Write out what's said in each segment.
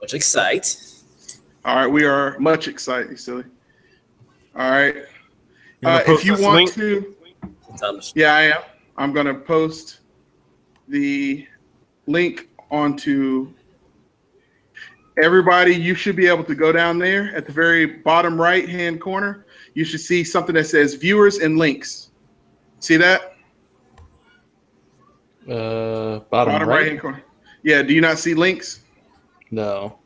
Much excite. All right, we are much excited, you silly. All right. If you want to, yeah, I am. I'm going to post the link onto everybody. You should be able to go down there at the very bottom right-hand corner. You should see something that says viewers and links. See that? Bottom right-hand corner. Yeah, do you not see links? No.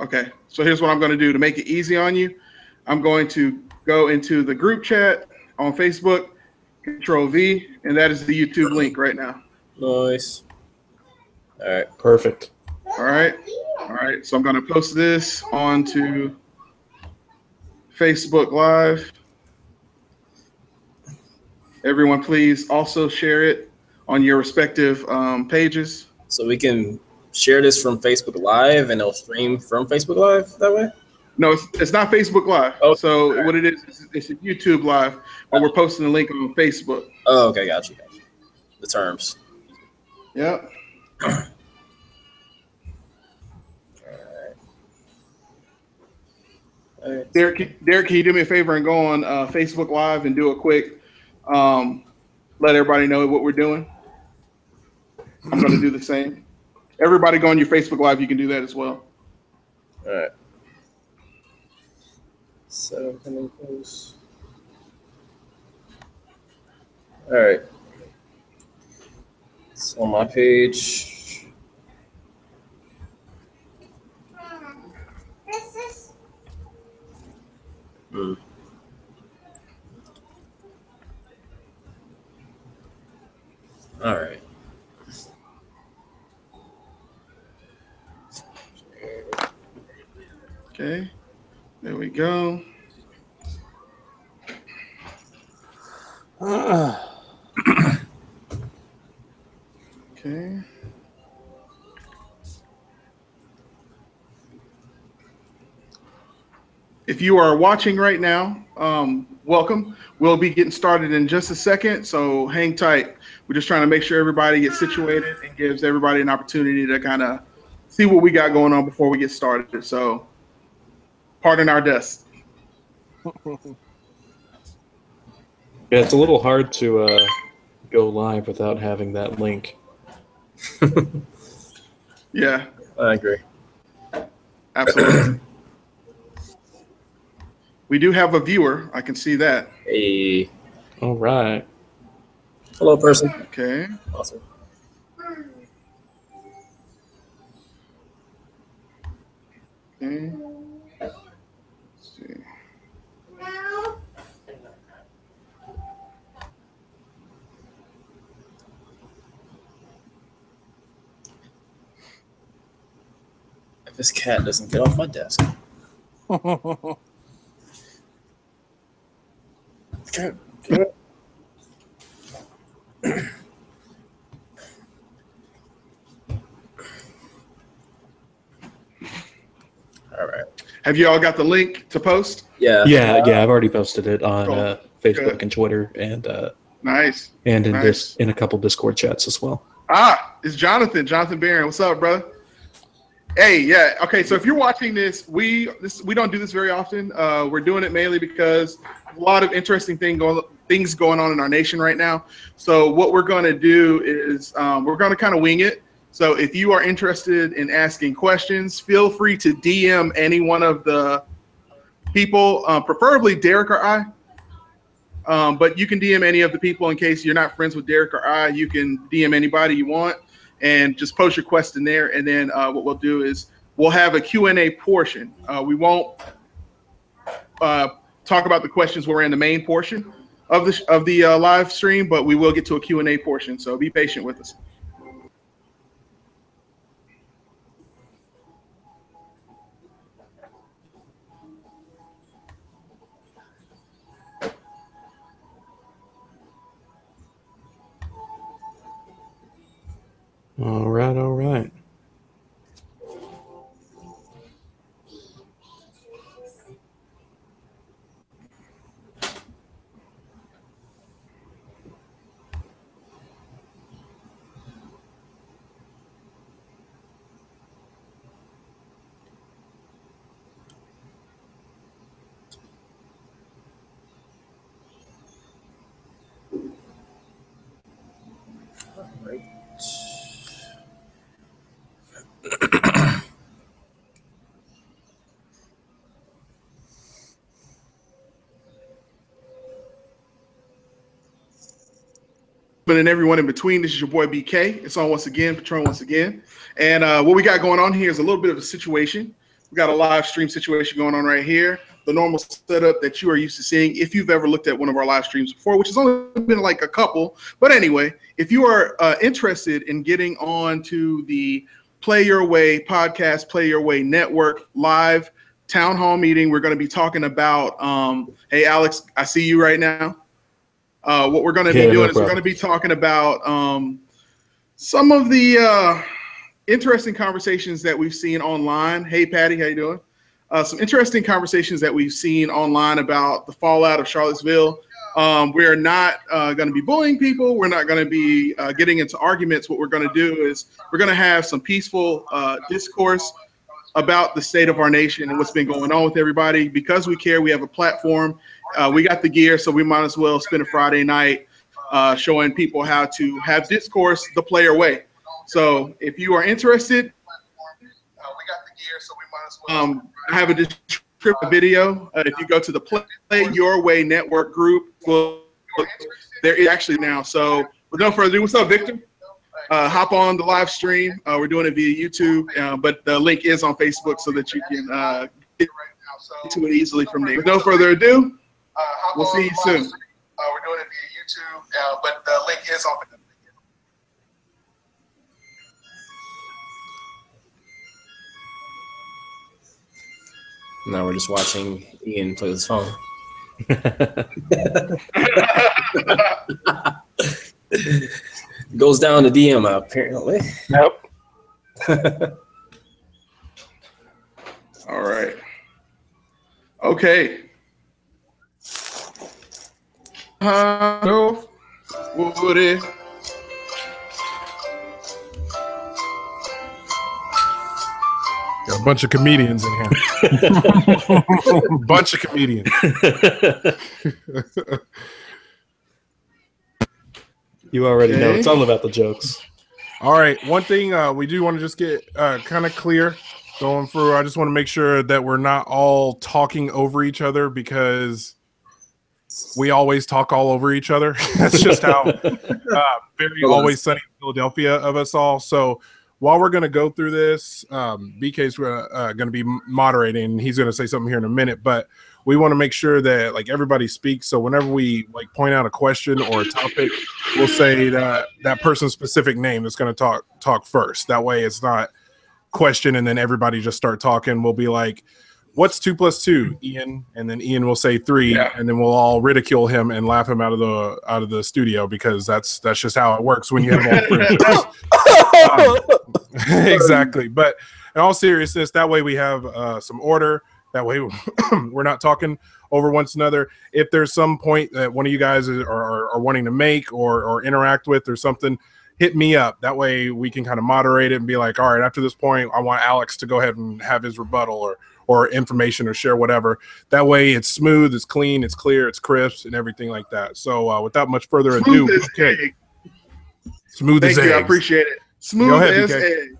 Okay, so here's what I'm going to do to make it easy on you. I'm going to go into the group chat on Facebook, Control V, and that is the YouTube link right now. Nice. All right. Perfect. All right. All right. So I'm going to post this onto Facebook Live. Everyone, please also share it on your respective pages. So we can share this from Facebook Live and it'll stream from Facebook Live that way? No, it's not Facebook Live. Oh, so what it is, it's a YouTube Live, but we're posting the link on Facebook. Oh, okay. Got you. The terms. Yep. All right. Derek, can you do me a favor and go on Facebook Live and do a quick, let everybody know what we're doing? I'm going to do the same. Everybody go on your Facebook Live. You can do that as well. All right. So coming close. All right. It's on my page. All right. Okay. There we go. Okay. If you are watching right now, welcome. We'll be getting started in just a second, so hang tight. We're just trying to make sure everybody gets situated and gives everybody an opportunity to kind of see what we got going on before we get started. So, pardon our dust. Yeah, it's a little hard to go live without having that link. Yeah. I agree. Absolutely. We do have a viewer. I can see that. Hey. All right. Hello, person. Okay. Awesome. Okay. Let's see. If this cat doesn't get off my desk. Okay. All right. Have you all got the link to post? Yeah. Yeah. I've already posted it on Cool. Facebook Good. and Twitter, and Nice. and in Nice. in a couple Discord chats as well. It's Jonathan Barron. What's up, brother? Hey, yeah. Okay, so if you're watching this, we don't do this very often. We're doing it mainly because a lot of interesting things going on in our nation right now. So what we're going to do is we're going to kind of wing it. So if you are interested in asking questions, feel free to DM any one of the people, preferably Derek or I. But you can DM any of the people in case you're not friends with Derek or I. You can DM anybody you want and just post your question there. And then what we'll do is we'll have a Q&A portion. We won't talk about the questions when we're in the main portion of the live stream, but we will get to a Q&A portion. So be patient with us. All right. Right. And everyone in between, this is your boy BK. It's on once again, Patron once again. And what we got going on here is a little bit of a situation. We got a live stream situation going on right here. The normal setup that you are used to seeing if you've ever looked at one of our live streams before, which has only been like a couple. But anyway, if you are interested in getting on to the Play Your Way podcast, Play Your Way network live town hall meeting, we're going to be talking about, hey, Alex, I see you right now. What we're going to be doing is we're going to be talking about some of the interesting conversations that we've seen online. Hey, Patty, how you doing? Some interesting conversations that we've seen online about the fallout of Charlottesville. We're not going to be bullying people. We're not going to be getting into arguments. What we're going to do is we're going to have some peaceful discourse about the state of our nation and what's been going on with everybody. Because we care, we have a platform. We got the gear, so we might as well spend a Friday night showing people how to have discourse the player way. So if you are interested, we got the gear, so we might as well. I have a descriptive video. If you go to the Play Your Way network group, well, there is actually now. So with no further ado, what's up, Victor? Hop on the live stream. We're doing it via YouTube, but the link is on Facebook so that you can get to it easily from there. With no further ado, we'll see you soon. We're doing it via YouTube, but the link is on Facebook. Now we're just watching Ian play his phone. Goes down to DM apparently. Yep. All right. Okay. Woody. Got a bunch of comedians in here. Bunch of comedians. You already know it's all about the jokes. All right. One thing we do want to just get kind of clear going through. I just want to make sure that we're not all talking over each other because we always talk all over each other. That's just how very always sunny in Philadelphia of us all. So while we're going to go through this, BK's going to be moderating. He's going to say something here in a minute, but we want to make sure that like everybody speaks. So whenever we like point out a question or a topic, we'll say that person's specific name that's going to talk first. That way it's not question and then everybody just start talking. We'll be like, what's 2 + 2, Ian? And then Ian will say 3, and then we'll all ridicule him and laugh him out of the studio because that's just how it works when you have all 3. Exactly. But in all seriousness, that way we have some order. That way we're not talking over one another. If there's some point that one of you guys are wanting to make or interact with or something, hit me up. That way we can kind of moderate it and be like, all right, after this point, I want Alex to go ahead and have his rebuttal or information or share whatever. That way it's smooth, it's clean, it's clear, it's crisp, and everything like that. So without much further ado, okay. Smooth as eggs. Thank you, I appreciate it. Smooth as eggs.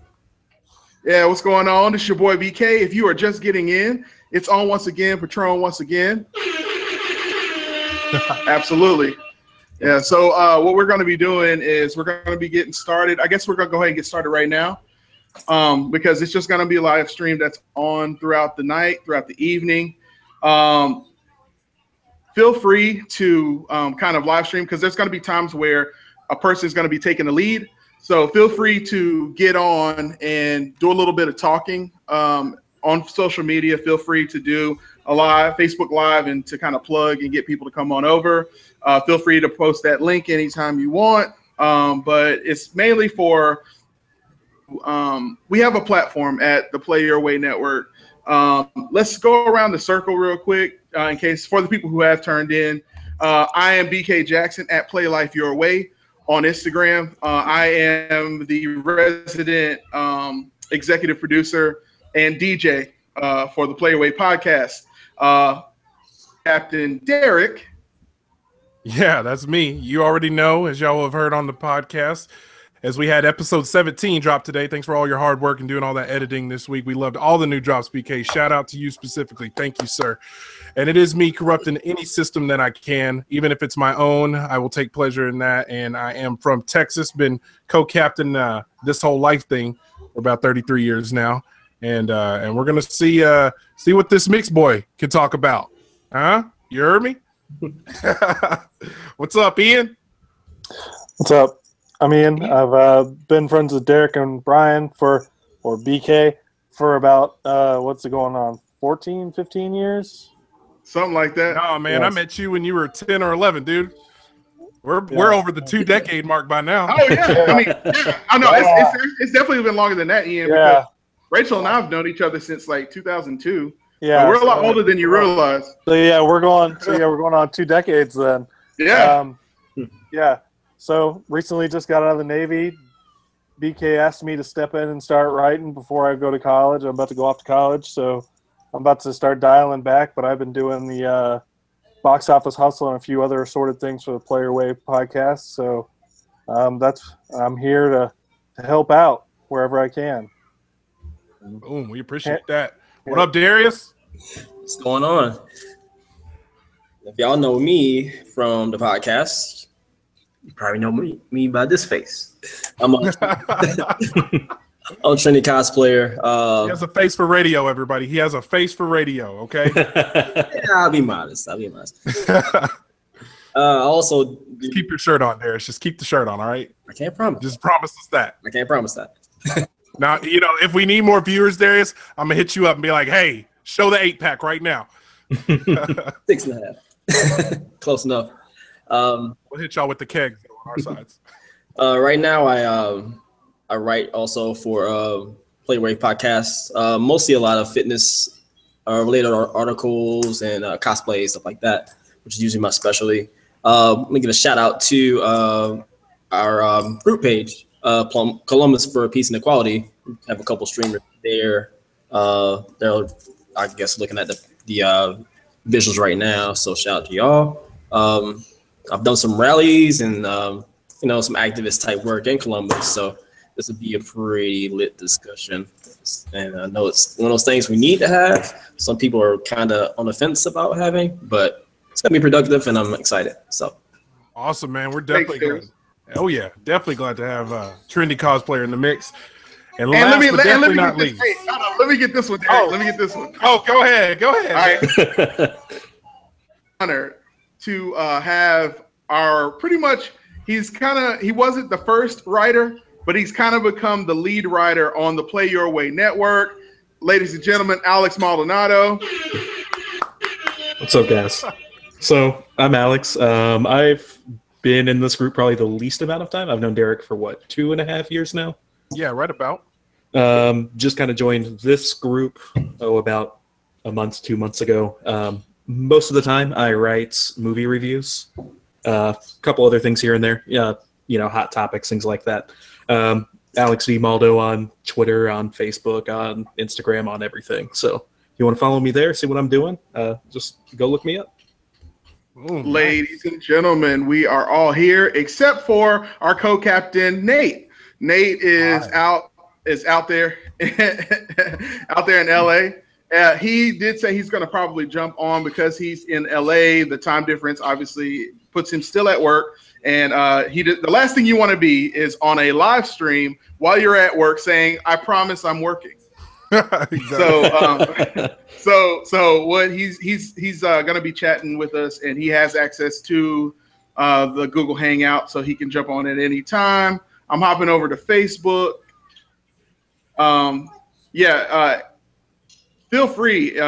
Yeah, what's going on? This is your boy BK. If you are just getting in, it's on once again, Patron once again. Absolutely. Yeah, so what we're going to be doing is we're going to be getting started. I guess we're going to go ahead and get started right now. Because it's just going to be a live stream that's on throughout the night, throughout the evening. Feel free to kind of live stream because there's going to be times where a person is going to be taking the lead. So feel free to get on and do a little bit of talking on social media. Feel free to do a live, Facebook Live, and to kind of plug and get people to come on over. Feel free to post that link anytime you want. But it's mainly for we have a platform at the Play Your Way Network. Let's go around the circle real quick in case for the people who have turned in. I am BK Jackson at Play Life Your Way on Instagram. I am the resident executive producer and DJ for the Play Your Way podcast. Captain Derek. Yeah, that's me. You already know, as y'all have heard on the podcast, as we had episode 17 drop today. Thanks for all your hard work and doing all that editing this week. We loved all the new drops, BK. Shout out to you specifically. Thank you, sir. And it is me corrupting any system that I can, even if it's my own. I will take pleasure in that. And I am from Texas, been co-captain this whole life thing for about 33 years now. And we're gonna see what this mix boy can talk about. Huh? You heard me? What's up, Ian? What's up? I'm Ian. I've been friends with Derek and Brian or BK for about what's it going on? 14, 15 years? Something like that. No, man, yes. I met you when you were 10 or 11, dude. We're over the 2-decade mark by now. Oh yeah, I mean, yeah. I know it's definitely been longer than that, Ian. Yeah. Rachel and I have known each other since like 2002. Yeah, we're a lot older than you realize. So we're going on 2 decades then. Yeah. Yeah. So recently just got out of the Navy. BK asked me to step in and start writing before I go to college. I'm about to go off to college, so I'm about to start dialing back, but I've been doing the Box Office Hustle and a few other assorted things for the Player Wave podcast. So I'm here to help out wherever I can. Boom, we appreciate that. What up, Darius? What's going on? If y'all know me from the podcast, you probably know me by this face. I'm a trendy cosplayer. He has a face for radio, everybody. He has a face for radio, okay? Yeah, I'll be modest. Also, just keep your shirt on, Darius. Just keep the shirt on, all right? I can't promise. Just promise us that. I can't promise that. Now, if we need more viewers, Darius, I'm going to hit you up and be like, hey, show the 8-pack right now. 6.5. Close enough. We'll hit y'all with the kegs on our sides. Right now, I write also for Play Wave podcasts, mostly a lot of fitness related articles and cosplay, stuff like that, which is usually my specialty. Let me give a shout out to our group page. Columbus for Peace and Equality. We have a couple streamers there. They're, I guess, looking at the visuals right now. So shout out to y'all. I've done some rallies and some activist type work in Columbus. So this would be a pretty lit discussion. And I know it's one of those things we need to have. Some people are kind of on the fence about having, but it's gonna be productive, and I'm excited. So awesome, man. We're definitely good. Oh yeah, definitely glad to have a trendy cosplayer in the mix. And last but definitely not least. Hey, let me get this one, Derek. Let me get this one. Oh, go ahead. All right. Honor to have our pretty much. He wasn't the first writer, but he's kind of become the lead writer on the Play Your Way network. Ladies and gentlemen, Alex Maldonado. What's up, guys? So I'm Alex. I've been in this group probably the least amount of time. I've known Derek for 2.5 years now. Yeah, right about. Just kind of joined this group about a month, 2 months ago. Most of the time I write movie reviews, a couple other things here and there. Hot topics, things like that. Alex D. Maldo on Twitter, on Facebook, on Instagram, on everything. So if you want to follow me there, see what I'm doing, just go look me up. Ooh, ladies and gentlemen, we are all here except for our co-captain Nate. Nate is out there in LA. He did say he's going to probably jump on because he's in LA. The time difference obviously puts him still at work, and the last thing you want to be is on a live stream while you're at work saying, "I promise I'm working." So what he's going to be chatting with us, and he has access to the Google Hangout, so he can jump on at any time. I'm hopping over to Facebook. Feel free,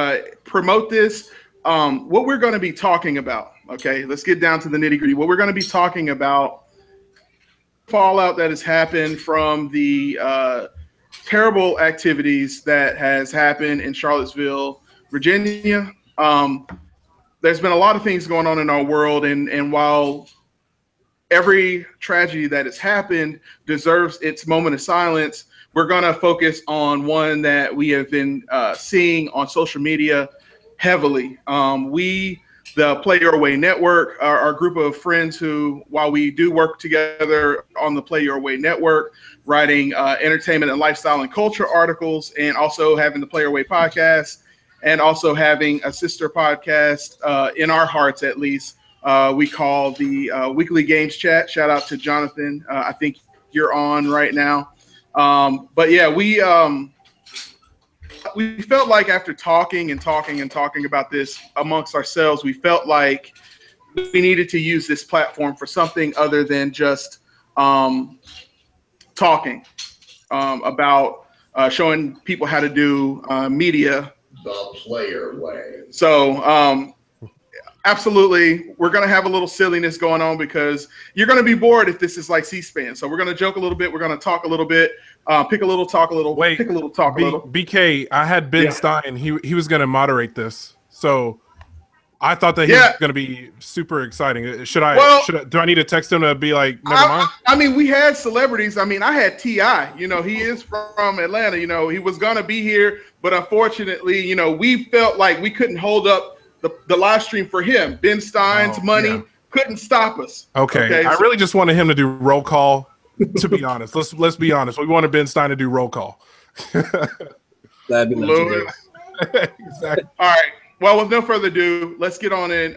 promote this. What we're going to be talking about. Okay, let's get down to the nitty gritty. What we're going to be talking about, fallout that has happened from the terrible activities that has happened in Charlottesville, Virginia. There's been a lot of things going on in our world, and while every tragedy that has happened deserves its moment of silence, we're going to focus on one that we have been seeing on social media heavily. We the Play Your Way Network, our group of friends who, while we do work together on the Play Your Way Network, writing entertainment and lifestyle and culture articles, and also having the Play Your Way podcast, and also having a sister podcast, in our hearts at least, we call the Weekly Games Chat. Shout out to Jonathan. I think you're on right now. But yeah, we felt like after talking about this amongst ourselves, we felt like we needed to use this platform for something other than just talking about showing people how to do media the player way. So absolutely, we're going to have a little silliness going on because you're going to be bored if this is like C-SPAN. So we're going to joke a little bit. We're going to talk a little bit, pick a little, talk a little. Wait, pick a little, talk a little. BK, I had Ben Stein. He was going to moderate this. So I thought that he was going to be super exciting. Should I? Do I need to text him to be like, never mind? I mean, we had celebrities. I mean, I had T.I. You know, he is from Atlanta. You know, he was going to be here, but unfortunately, you know, we felt like we couldn't hold up the live stream for him. Ben Stein's money couldn't stop us. Okay, I really just wanted him to do roll call. To be honest, let's be honest. We wanted Ben Stein to do roll call. That'd be legendary. Exactly. All right. Well, with no further ado, let's get on in.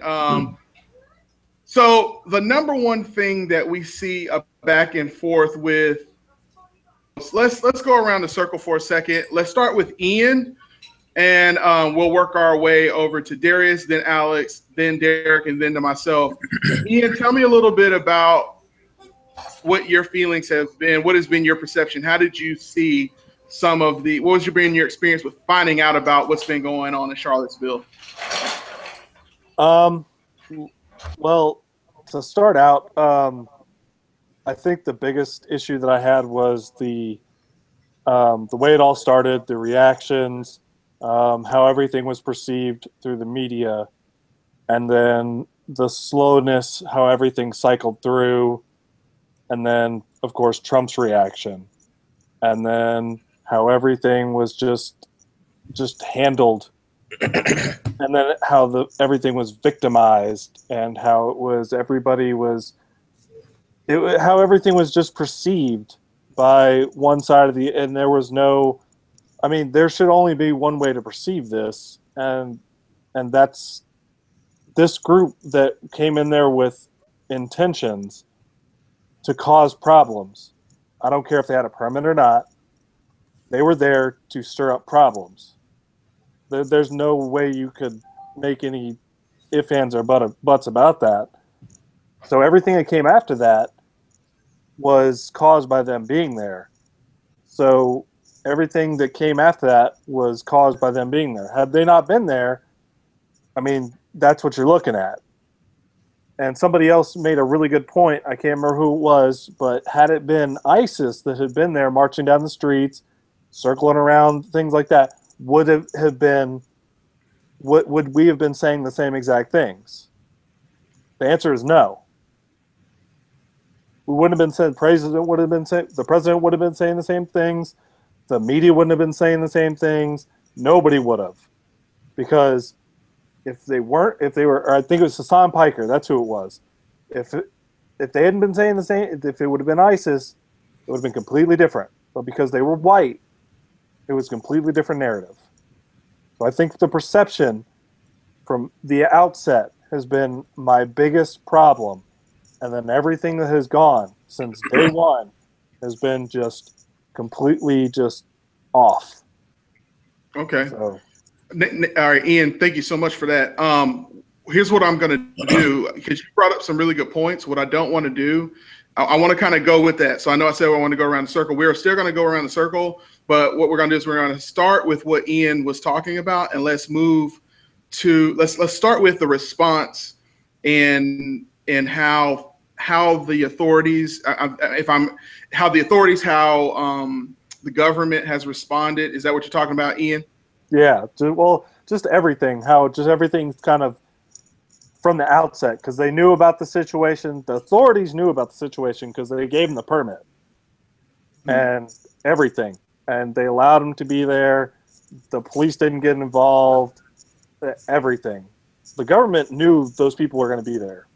So the number one thing that we see a back and forth with. Let's go around the circle for a second. Let's start with Ian. And we'll work our way over to Darius, then Alex, then Derek, and then to myself. Ian, tell me a little bit about what your feelings have been. What has been your perception? How did you see what was your experience with finding out about what's been going on in Charlottesville? Well, to start out, I think the biggest issue that I had was the way it all started, the reactions, how everything was perceived through the media, and then the slowness, how everything cycled through, and then, of course, Trump's reaction, and then how everything was just handled, and then how everything was victimized, and how how everything was just perceived by one side of and there was no. I mean, there should only be one way to perceive this, and that's this group that came in there with intentions to cause problems. I don't care if they had a permit or not. They were there to stir up problems. There's no way you could make any ifs, ands, or buts about that. So everything that came after that was caused by them being there. So everything that came after that was caused by them being there. Had they not been there, I mean, that's what you're looking at. And somebody else made a really good point. I can't remember who it was, but had it been ISIS that had been there marching down the streets, circling around, things like that, would we have been saying the same exact things? The answer is no. We wouldn't have been saying, the president would have been saying the same things. The media wouldn't have been saying the same things. Nobody would have. Because if they were, or I think it was Hassan Piker, that's who it was. If they hadn't been saying the same, if it would have been ISIS, it would have been completely different. But because they were white, it was a completely different narrative. So I think the perception from the outset has been my biggest problem. And then everything that has gone since day one has been just completely just off. Okay. So. All right, Ian, thank you so much for that. Here's what I'm going to do, because you brought up some really good points. What I don't want to do, I want to kind of go with that. So I know I said I want to go around the circle. We're still going to go around the circle, but what we're going to do is we're going to start with what Ian was talking about, and let's move to let's start with the response and how the authorities, how the government has responded. Is that what you're talking about, Ian? Yeah, well, just everything, everything's kind of from the outset, because they knew about the situation. The authorities knew about the situation because they gave them the permit and everything. And they allowed them to be there. The police didn't get involved, everything. the government knew those people were going to be there,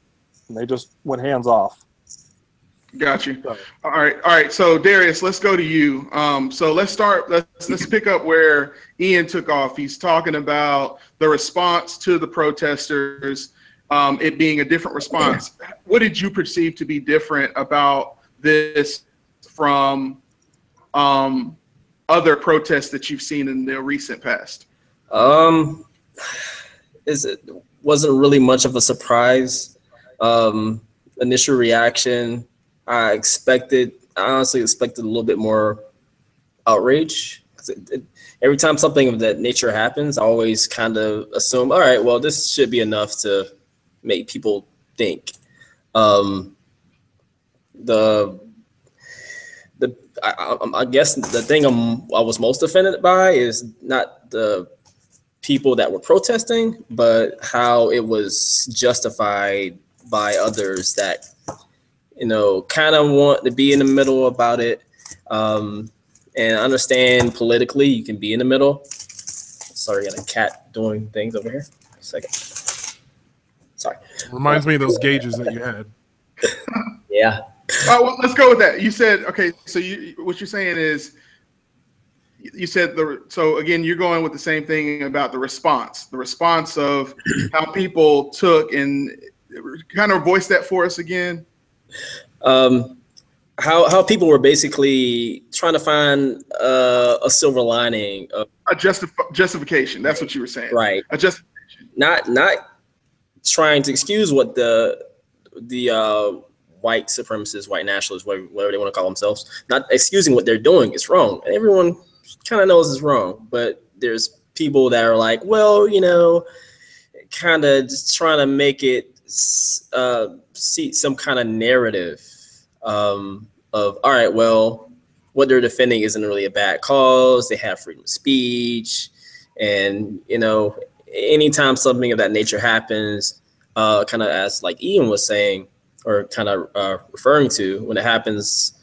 and they just went hands off. Got you. All right. So Darius, let's go to you. So let's pick up where Ian took off. He's talking about the response to the protesters, it being a different response. What did you perceive to be different about this from other protests that you've seen in the recent past? It wasn't really much of a surprise. Initial reaction, I honestly expected a little bit more outrage. Every time something of that nature happens, I always kind of assume, all right, well, this should be enough to make people think. I guess the thing I was most offended by is not the people that were protesting, but how it was justified by others that, kind of want to be in the middle about it. And I understand politically you can be in the middle. Sorry, got a cat doing things over here. A second. Sorry. Reminds me of those gauges that you had. Yeah. Well, let's go with that. You said, okay, so what you're saying is, you said so again, you're going with the same thing about the response of how people took, and kind of voice that for us again. How people were basically trying to find a silver lining, A justification. That's what you were saying, right? A justification. Not trying to excuse what the white supremacists, white nationalists, whatever they want to call themselves, not excusing what they're doing. It's wrong. Everyone kind of knows it's wrong, but there's people that are like, well, kind of just trying to make it see some kind of narrative of, all right, well, what they're defending isn't really a bad cause. They have freedom of speech. And, anytime something of that nature happens, kind of as like Ian was saying, or kind of referring to, when it happens,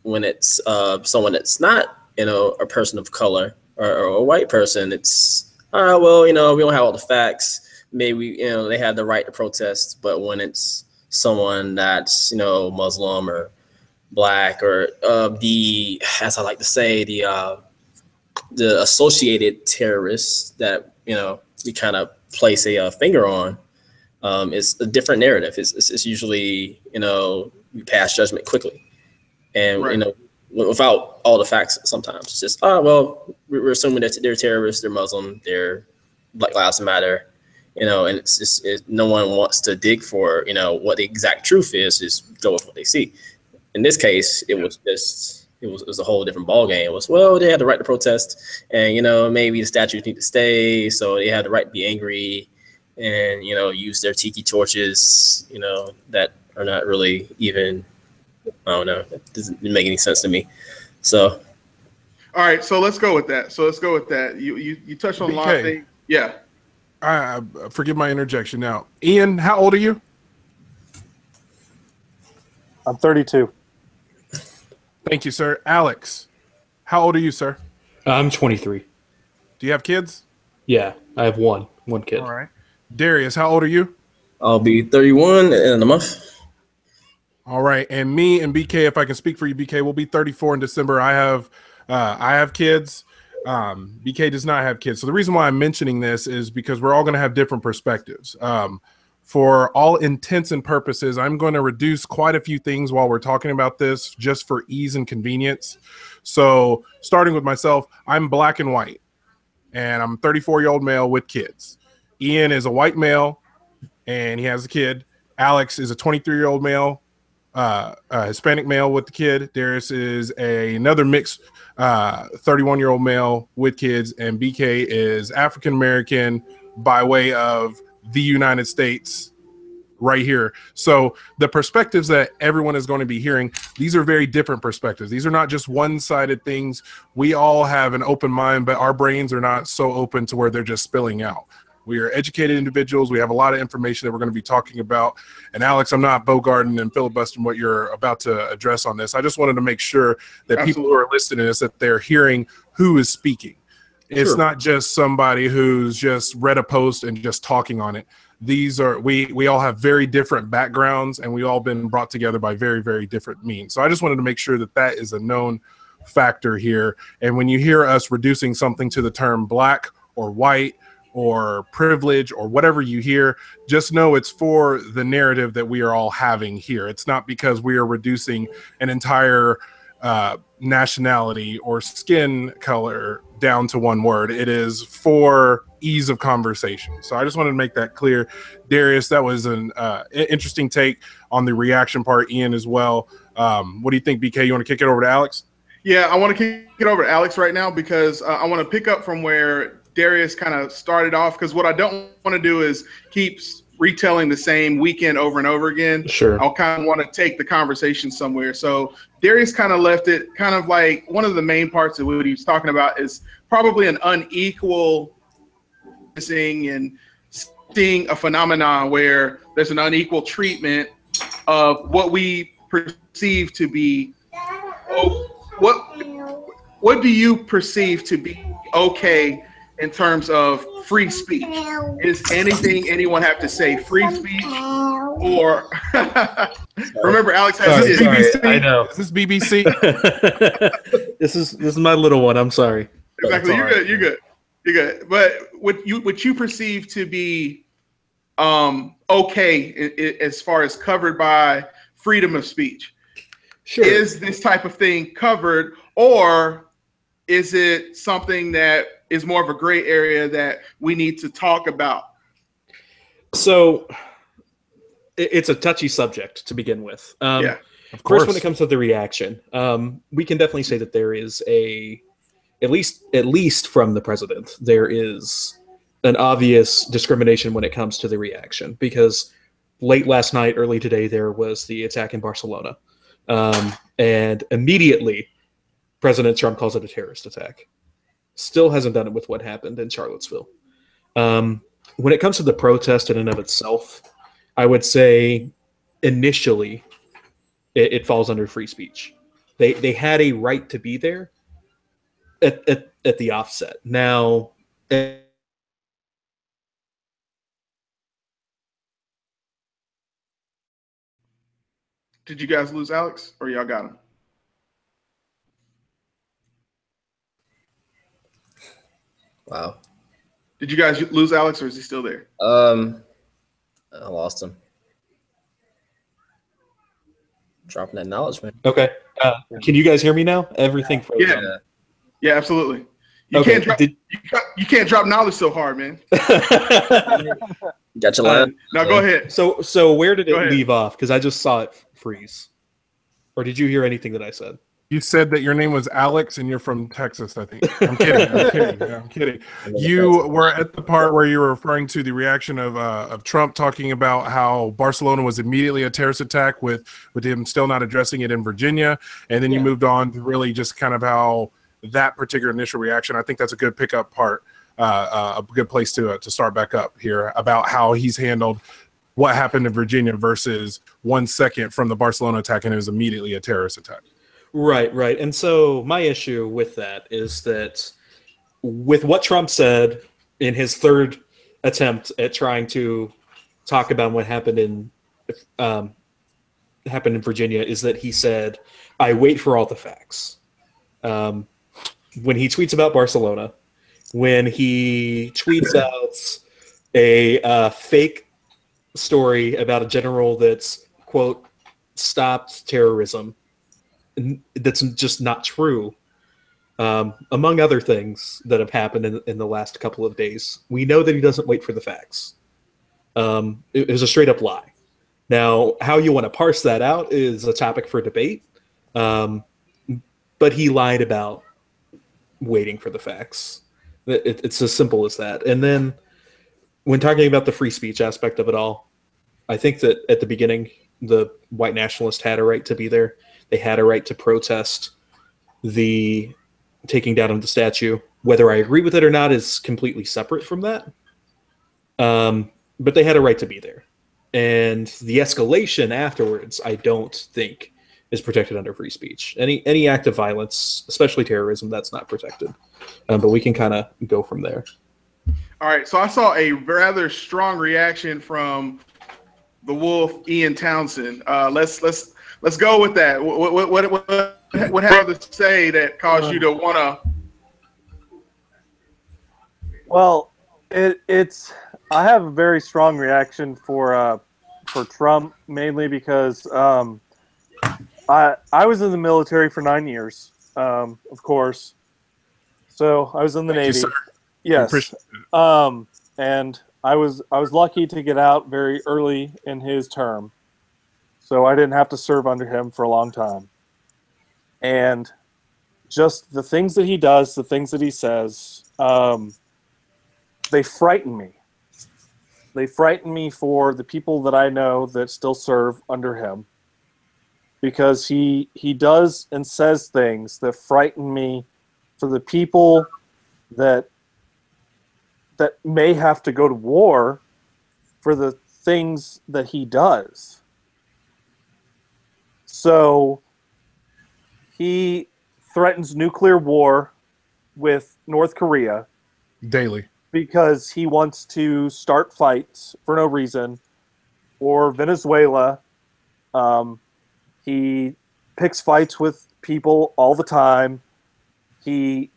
when it's someone that's not, a person of color or a white person, it's, all right, well, we don't have all the facts. Maybe, they have the right to protest. But when it's someone that's, Muslim or Black, or as I like to say, the associated terrorists that, we kind of place a finger on, it's a different narrative. It's usually, you pass judgment quickly. And, right. Without all the facts sometimes. It's just, well, we're assuming that they're terrorists, they're Muslim, they're Black Lives Matter, and it's just, no one wants to dig for, what the exact truth is, just go with what they see. In this case, it was a whole different ballgame. It was, well, they had the right to protest, and, maybe the statues need to stay, so they had the right to be angry and, use their tiki torches, that are not really even, I don't know. It doesn't make any sense to me. So, all right. So let's go with that. You touched on a lot of things. Yeah. Forgive my interjection now. Ian, how old are you? I'm 32. Thank you, sir. Alex, how old are you, sir? I'm 23. Do you have kids? Yeah, I have one kid. All right. Darius, how old are you? I'll be 31 in a month. All right, and me and BK, if I can speak for you, BK, will be 34 in December. I have kids. BK does not have kids. So the reason why I'm mentioning this is because we're all going to have different perspectives. For all intents and purposes, I'm going to reduce quite a few things while we're talking about this, just for ease and convenience. So starting with myself, I'm Black and white, and I'm a 34-year-old male with kids. Ian is a white male, and he has a kid. Alex is a 23-year-old male, Hispanic male with the kid. Darius is another mixed 31-year-old male with kids, and BK is African American by way of the United States right here. So the perspectives that everyone is going to be hearing, these are very different perspectives. These are not just one-sided things. We all have an open mind, but our brains are not so open to where they're just spilling out. We are educated individuals. We have a lot of information that we're going to be talking about. And Alex, I'm not bogarting and filibustering what you're about to address on this. I just wanted to make sure that people who are listening to this, that they're hearing who is speaking. It's Sure. not just somebody who's just read a post and just talking on it. These are we all have very different backgrounds, and we all been brought together by very, very different means. So I just wanted to make sure that that is a known factor here. And when you hear us reducing something to the term black or white or privilege or whatever you hear, just know it's for the narrative that we are all having here. It's not because we are reducing an entire nationality or skin color down to one word. It is for ease of conversation. So I just wanted to make that clear. Darius, that was an interesting take on the reaction part. Ian as well. What do you think, BK? You want to kick it over to Alex? Yeah, I want to kick it over to Alex right now because I want to pick up from where Darius kind of started off, because what I don't want to do is keep retelling the same weekend over and over again. Sure. I'll kind of want to take the conversation somewhere. So Darius kind of left it kind of like one of the main parts of what he was talking about is probably an unequal and seeing a phenomenon where there's an unequal treatment of what we perceive to be what do you perceive to be okay in terms of free speech? Is anything anyone have to say free speech or remember Alex has Sorry, his BBC. BBC? I know. Is this BBC? This is my little one. I'm sorry. exactly. That's You're all good. right. You're good. You're good. But what you perceive to be okay as far as covered by freedom of speech, Sure. is this type of thing covered, or is it something that is more of a gray area that we need to talk about? So it's a touchy subject to begin with. Yeah. Of course. First, when it comes to the reaction, we can definitely say that there is at least from the president, there is an obvious discrimination when it comes to the reaction, because late last night, early today, there was the attack in Barcelona. And immediately, President Trump calls it a terrorist attack. Still hasn't done it with what happened in Charlottesville. When it comes to the protest in and of itself, I would say initially it falls under free speech. They had a right to be there at the offset. Now, Did you guys lose Alex, or y'all got him? Wow. Did you guys lose Alex, or is he still there? I lost him. Dropping that knowledge, man. okay. Can you guys hear me now? Everything froze. Yeah. Yeah, absolutely. You Okay. can't drop. You can't drop knowledge so hard, man. Got your line? Now go ahead. So where did Go it ahead. leave off? Because I just saw it freeze. Or did you hear anything that I said? You said that your name was Alex and you're from Texas, I think. I'm kidding. I'm kidding. Yeah, I'm kidding. You were at the part where you were referring to the reaction of Trump talking about how Barcelona was immediately a terrorist attack with him still not addressing it in Virginia. And then you moved on to really just kind of how that particular initial reaction. I think that's a good pickup part, a good place to start back up here about how he's handled what happened in Virginia versus 1 second from the Barcelona attack, and it was immediately a terrorist attack. Right. And so my issue with that is that with what Trump said in his third attempt at trying to talk about what happened in Virginia is that he said, "I wait for all the facts." When he tweets about Barcelona, when he tweets out a fake story about a general that's, quote, stopped terrorism, that's just not true, among other things that have happened in the last couple of days, we know that he doesn't wait for the facts. It was a straight up lie. Now, how you want to parse that out is a topic for debate, but he lied about waiting for the facts. It's as simple as that. And then when talking about the free speech aspect of it all, I think that at the beginning, the white nationalists had a right to be there. They had a right to protest the taking down of the statue. Whether I agree with it or not is completely separate from that. But they had a right to be there. And the escalation afterwards, I don't think, is protected under free speech. Any act of violence, especially terrorism, that's not protected. But we can kind of go from there. All right, so I saw a rather strong reaction from the Wolf, Ian Townsend. Let's go with that. What have to say that caused you to want to? Well, it's I have a very strong reaction for Trump, mainly because I was in the military for 9 years, of course. So I was in the Navy. Yes. And I was lucky to get out very early in his term, so I didn't have to serve under him for a long time. And just the things that he does, the things that he says, they frighten me. They frighten me for the people that I know that still serve under him, because he does and says things that frighten me for the people that may have to go to war for the things that he does. So he threatens nuclear war with North Korea daily because he wants to start fights for no reason, or Venezuela. He picks fights with people all the time. He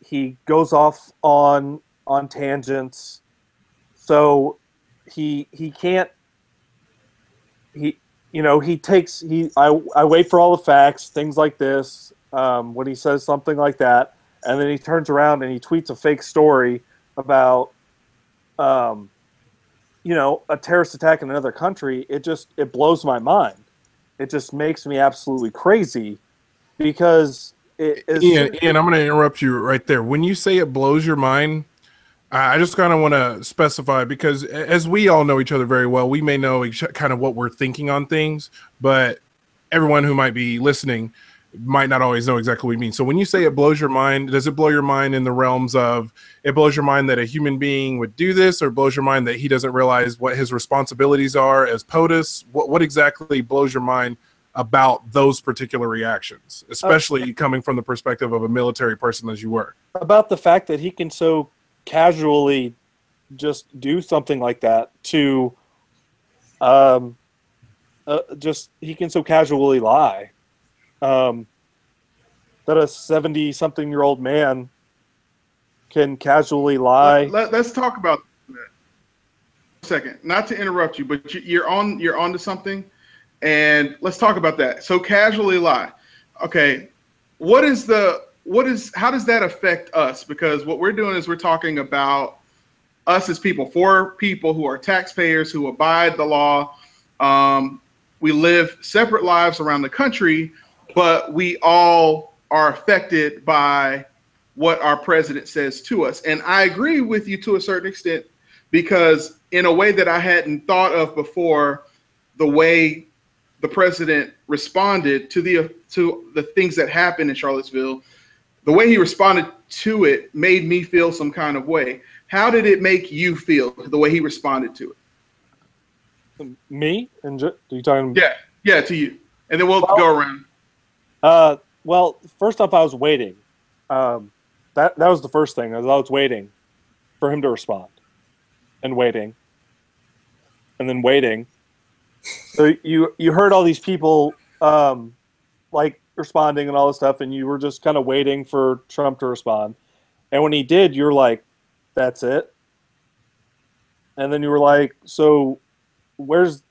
goes off on tangents. So he can't. I wait for all the facts, things like this. When he says something like that, and then he turns around and he tweets a fake story about a terrorist attack in another country. It blows my mind. It just makes me absolutely crazy, because Ian, I'm going to interrupt you right there. When you say it blows your mind, I just kind of want to specify, because as we all know each other very well, we may know kind of what we're thinking on things, but everyone who might be listening might not always know exactly what we mean. So when you say it blows your mind, does it blow your mind in the realms of it blows your mind that a human being would do this, or blows your mind that he doesn't realize what his responsibilities are as POTUS? What exactly blows your mind about those particular reactions, especially coming from the perspective of a military person as you were? About the fact that he can so casually just do something like that to he can so casually lie, that a 70-something-year-old man can casually lie. Let's talk about that a second. Not to interrupt you, but you're on to something, and let's talk about that. So casually lie. Okay, how does that affect us? Because what we're doing is we're talking about us as people, for people who are taxpayers, who abide the law. We live separate lives around the country, but we all are affected by what our president says to us. And I agree with you to a certain extent, because in a way that I hadn't thought of before, the way the president responded to the things that happened in Charlottesville, the way he responded to it made me feel some kind of way. How did it make you feel, the way he responded to it? Me? And are you talking? Yeah, to you. And then we'll go around. Well, first off, I was waiting. That was the first thing. I was waiting for him to respond, and waiting, and then waiting. So you heard all these people like responding and all this stuff, and you were just kind of waiting for Trump to respond. And when he did, you're like, "That's it." And then you were like, "So, where's?"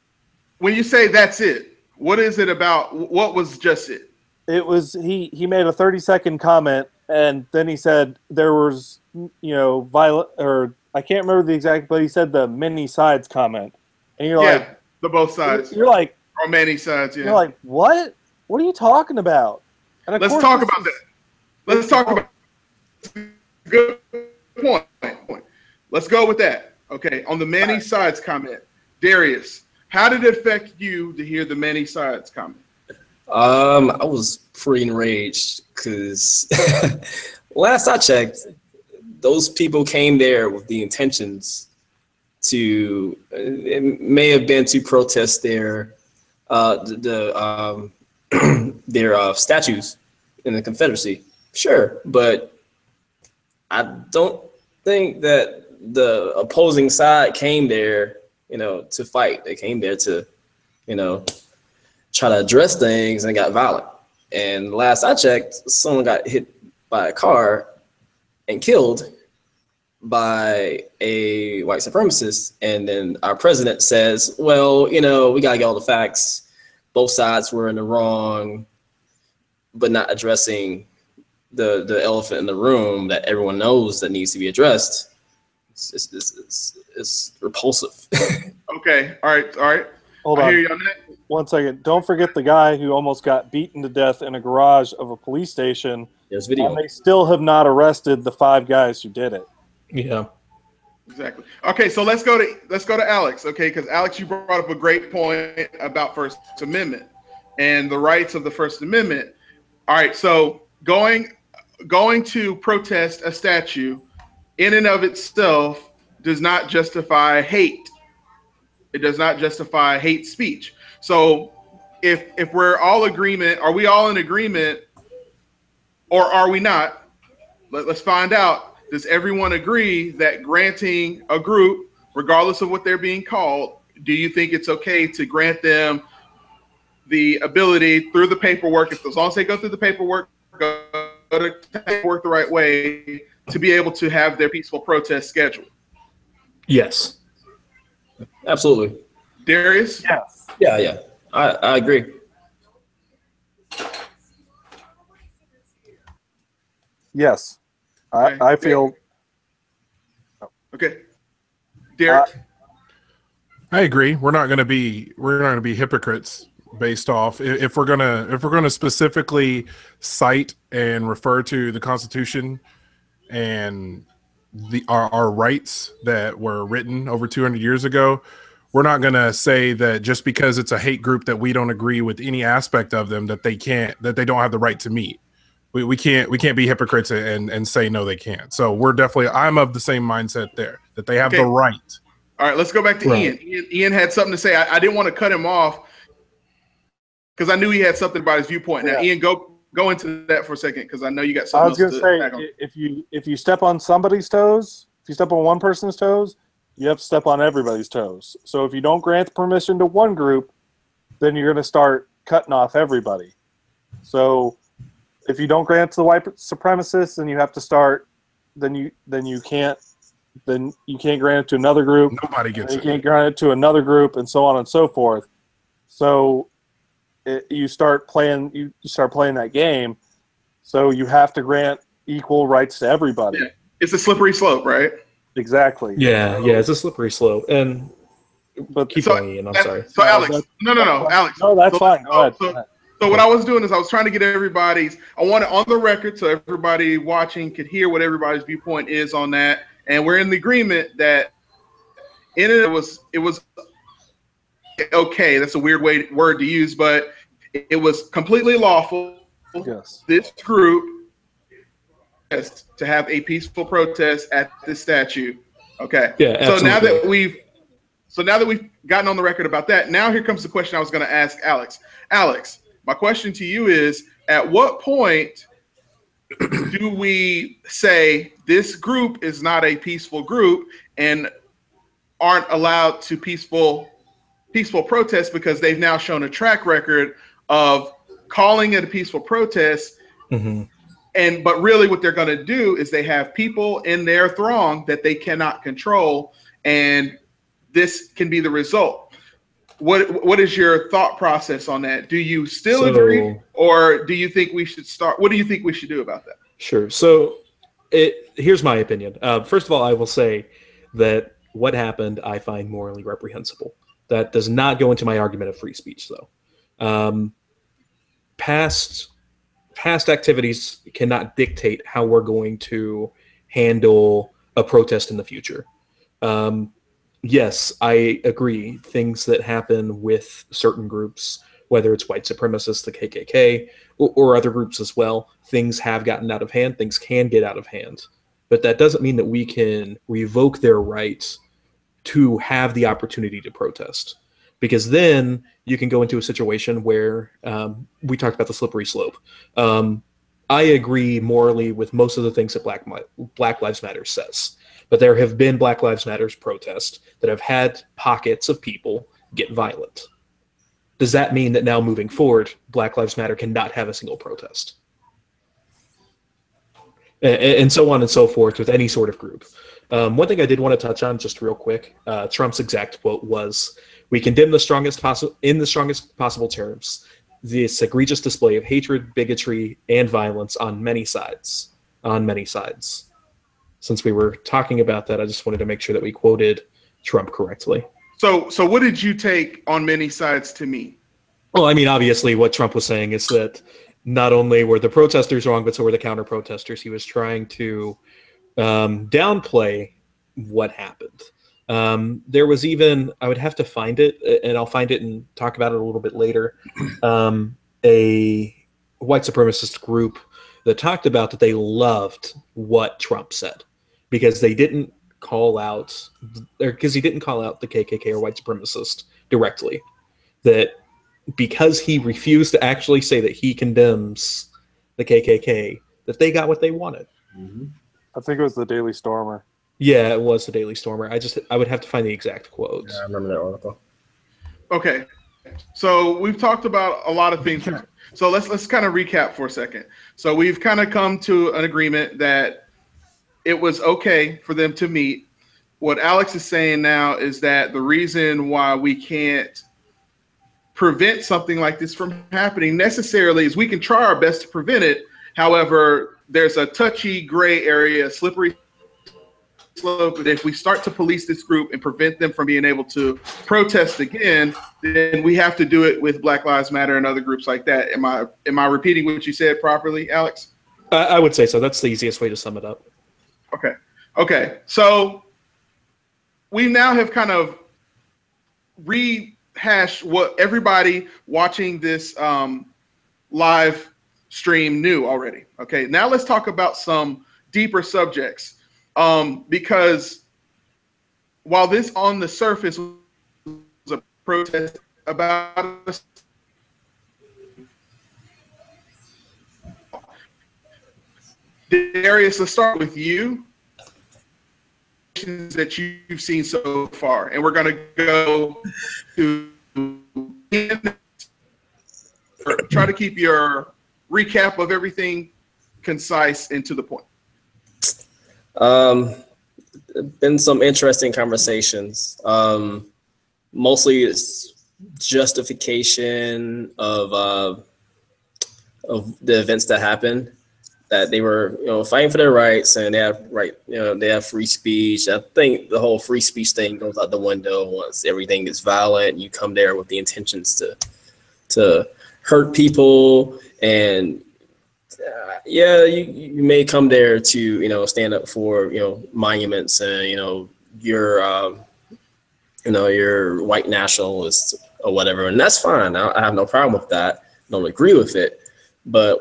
When you say "that's it," what is it about? What was just it? It was he made a 30-second comment, and then he said there was violent, or I can't remember the exact, but he said the many sides comment, and you're like, the both sides. You're like, or many sides. Yeah. You're like, what? What are you talking about? And let's talk about that. Let's talk about. Good point. Let's go with that. Okay, on the many sides comment, Darius, how did it affect you to hear the many sides comment? I was pretty enraged because last I checked, those people came there with the intentions it may have been to protest the their statues in the Confederacy. Sure, but I don't think that the opposing side came there, to fight. They came there to, try to address things and got violent. And last I checked, someone got hit by a car and killed by a white supremacist. And then our president says, well, we got to get all the facts. Both sides were in the wrong, but not addressing the elephant in the room that everyone knows that needs to be addressed. It's repulsive. Okay. All right. Hold I on. hear you on that. 1 second. Don't forget the guy who almost got beaten to death in a garage of a police station. There's video. And they still have not arrested the 5 guys who did it. Yeah. Exactly. Okay, so let's go to Alex. Okay, because Alex, you brought up a great point about First Amendment and the rights of the First Amendment. All right, so going to protest a statue in and of itself does not justify hate. It does not justify hate speech. So if we're all agreement, are we all in agreement, or are we not? Let's find out. Does everyone agree that granting a group, regardless of what they're being called, do you think it's okay to grant them the ability through the paperwork, as long as they go through the paperwork, go to paperwork the right way, to be able to have their peaceful protest scheduled? Yes. Absolutely. Darius? Yes. Yeah. I agree. Yes. I feel. Okay. Derek? I agree. We're not going to be hypocrites based off if we're gonna specifically cite and refer to the Constitution and our rights that were written over 200 years ago. We're not going to say that just because it's a hate group that we don't agree with any aspect of them that they don't have the right to meet. We can't be hypocrites and say no, they can't. So I'm of the same mindset there, that they have the right. All right, let's go back to Ian. Ian had something to say. I didn't want to cut him off because I knew he had something about his viewpoint. Now, Ian, go into that for a second because I know you got something. I was going to say, if you step on somebody's toes, if you step on one person's toes, you have to step on everybody's toes. So if you don't grant permission to one group, then you're going to start cutting off everybody. So if you don't grant to the white supremacists, then you have to start. Then you can't grant it to another group. Nobody gets it. You can't grant it to another group, and so on and so forth. So you start playing that game. So you have to grant equal rights to everybody. Yeah. It's a slippery slope, right? Exactly. Yeah, it's a slippery slope. But keep going, Ian. I'm sorry. So Alex, no, Alex. No, that's fine. Go ahead. So what I was doing is I was trying to get I want it on the record so everybody watching could hear what everybody's viewpoint is on that. And we're in the agreement that it was okay. That's a weird word to use, but it was completely lawful. Yes. This group to have a peaceful protest at this statue. Okay. Yeah. Absolutely. So now that we've gotten on the record about that, now here comes the question I was going to ask Alex. Alex, my question to you is, at what point do we say this group is not a peaceful group and aren't allowed to peaceful protest because they've now shown a track record of calling it a peaceful protest? Mm-hmm. But really what they're going to do is they have people in their throng that they cannot control, and this can be the result. What is your thought process on that? Do you still agree, or do you think we should start? What do you think we should do about that? Sure. So here's my opinion. First of all, I will say that what happened I find morally reprehensible. That does not go into my argument of free speech, though. Past activities cannot dictate how we're going to handle a protest in the future. Yes, I agree. Things that happen with certain groups, whether it's white supremacists, the KKK, or other groups as well, things have gotten out of hand. Things can get out of hand. But that doesn't mean that we can revoke their rights to have the opportunity to protest. Because then you can go into a situation where we talked about the slippery slope. I agree morally with most of the things that Black Lives Matter says, but there have been Black Lives Matters protests that have had pockets of people get violent. Does that mean that now moving forward, Black Lives Matter cannot have a single protest? And so on and so forth with any sort of group. One thing I did want to touch on just real quick, Trump's exact quote was, "We condemn in the strongest possible terms this egregious display of hatred, bigotry, and violence on many sides. On many sides." Since we were talking about that, I just wanted to make sure that we quoted Trump correctly. So what did you take on many sides to mean? Well, I mean, obviously what Trump was saying is that not only were the protesters wrong, but so were the counter-protesters. He was trying to downplay what happened. There was even, I would have to find it, and I'll find it and talk about it a little bit later, a white supremacist group that talked about that they loved what Trump said because they didn't call out, or because he didn't call out the KKK or white supremacist directly. That because he refused to actually say that he condemns the KKK, that they got what they wanted. Mm-hmm. I think it was the Daily Stormer. Yeah, it was the Daily Stormer. I would have to find the exact quotes. Yeah, I remember that article. Okay, so we've talked about a lot of things. So let's kind of recap for a second. So we've kind of come to an agreement that it was okay for them to meet. What Alex is saying now is that the reason why we can't prevent something like this from happening necessarily is we can try our best to prevent it. However, there's a touchy gray area, slippery slope, that if we start to police this group and prevent them from being able to protest again, then we have to do it with Black Lives Matter and other groups like that. Am I repeating what you said properly, Alex? I would say so. That's the easiest way to sum it up. Okay. So we now have kind of rehashed what everybody watching this live stream knew already. Okay, now let's talk about some deeper subjects. Because while this on the surface was a protest about Darius, let's start with you. That you've seen so far, and we're going to go to try to keep your recap of everything concise and to the point. Been some interesting conversations. Mostly it's justification of the events that happened, that they were, fighting for their rights, and they have free speech. I think the whole free speech thing goes out the window once everything is violent. You come there with the intentions to hurt people, and you may come there to stand up for monuments and your white nationalist or whatever, and that's fine. I have no problem with that. Don't agree with it, but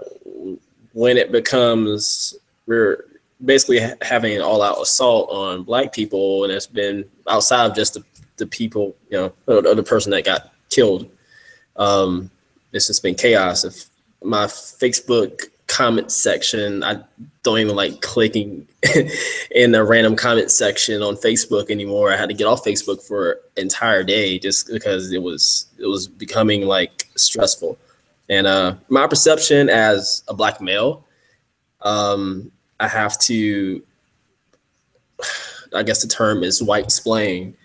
when it becomes, we're basically having an all-out assault on Black people, and it's been outside of just the people, or the person that got killed. It's just been chaos. If my Facebook comment section, I don't even like clicking in the random comment section on Facebook anymore. I had to get off Facebook for an entire day just because it was becoming like stressful. And my perception as a Black male, I have to, I guess the term is white explain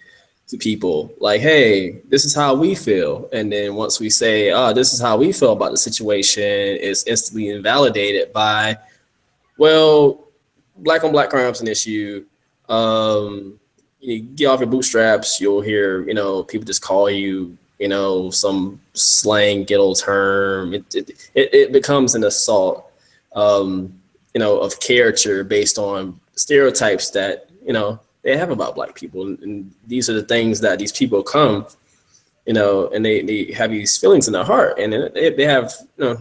to people, like, hey, this is how we feel. And then once we say, this is how we feel about the situation, it's instantly invalidated by, well, Black on Black crime is an issue. You get off your bootstraps, you'll hear, people just call you, some slang ghetto term. It becomes an assault, of character based on stereotypes that, they have about Black people. And these are the things that these people come, and they have these feelings in their heart. And they have,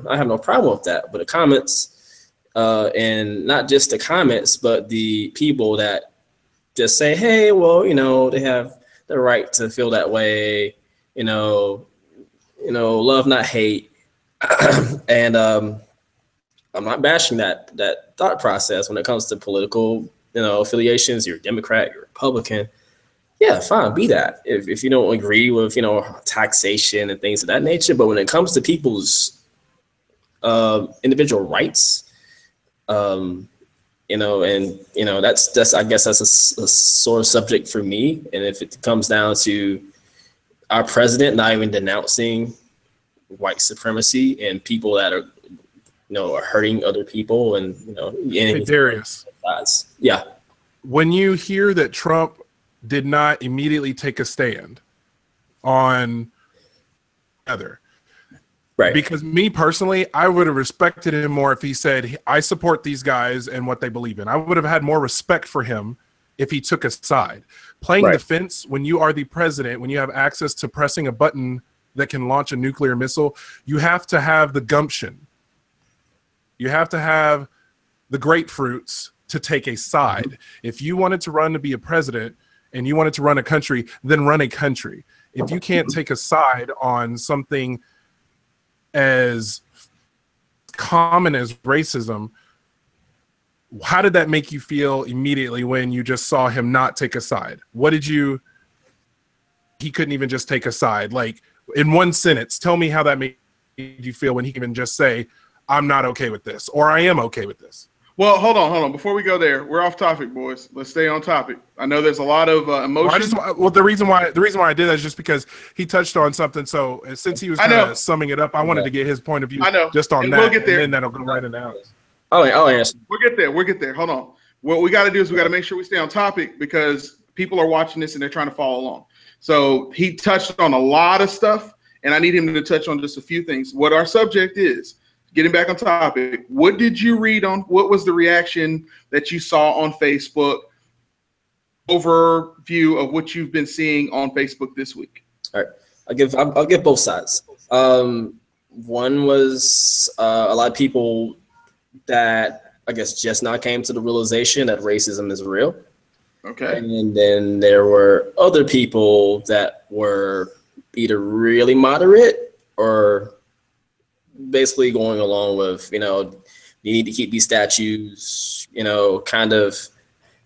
I have no problem with that. But the comments, and not just the comments, but the people that just say, hey, well, they have the right to feel that way, love not hate, and I'm not bashing that thought process when it comes to political affiliations. You're Democrat, you're Republican. Yeah, fine, be that. If you don't agree with taxation and things of that nature, but when it comes to people's individual rights, and that's I guess that's a sore subject for me. And if it comes down to our president not even denouncing white supremacy and people that are are hurting other people, and Hey, Darius, yeah. when you hear that Trump did not immediately take a stand on other, right? Because me personally, I would have respected him more if he said, I support these guys and what they believe in. I would have had more respect for him if he took a side. Playing the fence when you are the president, when you have access to pressing a button that can launch a nuclear missile, you have to have the gumption. You have to have the grapefruits to take a side. If you wanted to run to be a president and you wanted to run a country, then run a country. If you can't take a side on something as common as racism, how did that make you feel immediately when you just saw him not take a side? He couldn't even just take a side. Like, in one sentence, tell me how that made you feel when he can just say, I'm not okay with this, or I am okay with this. Well, hold on. Before we go there, we're off topic, boys. Let's stay on topic. I know there's a lot of emotion. The reason why I did that is just because he touched on something. So since he was kind of summing it up, I wanted to get his point of view just on that. We'll get there. And then that'll go right in out. Oh, yes. We'll get there. Hold on. What we got to do is we got to make sure we stay on topic because people are watching this and they're trying to follow along. So he touched on a lot of stuff, and I need him to touch on just a few things. What our subject is. Getting back on topic, what did you read on? What was the reaction that you saw on Facebook? Overview of what you've been seeing on Facebook this week. All right, I'll give both sides. One was a lot of people that I guess just now came to the realization that racism is real. Okay. And then there were other people that were either really moderate or basically going along with, you need to keep these statues, kind of,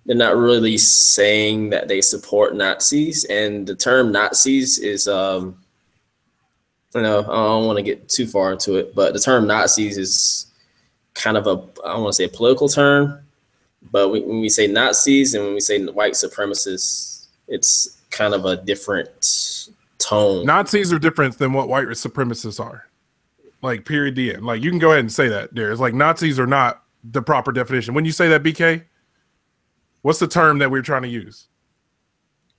they're not really saying that they support Nazis. And the term Nazis is, I don't want to get too far into it, but the term Nazis is kind of I don't want to say a political term, but when we say Nazis and when we say white supremacists, it's kind of a different tone. Nazis are different than what white supremacists are. Like, period, the end. Like, you can go ahead and say that, Darius. Like, Nazis are not the proper definition. When you say that, BK, what's the term that we're trying to use?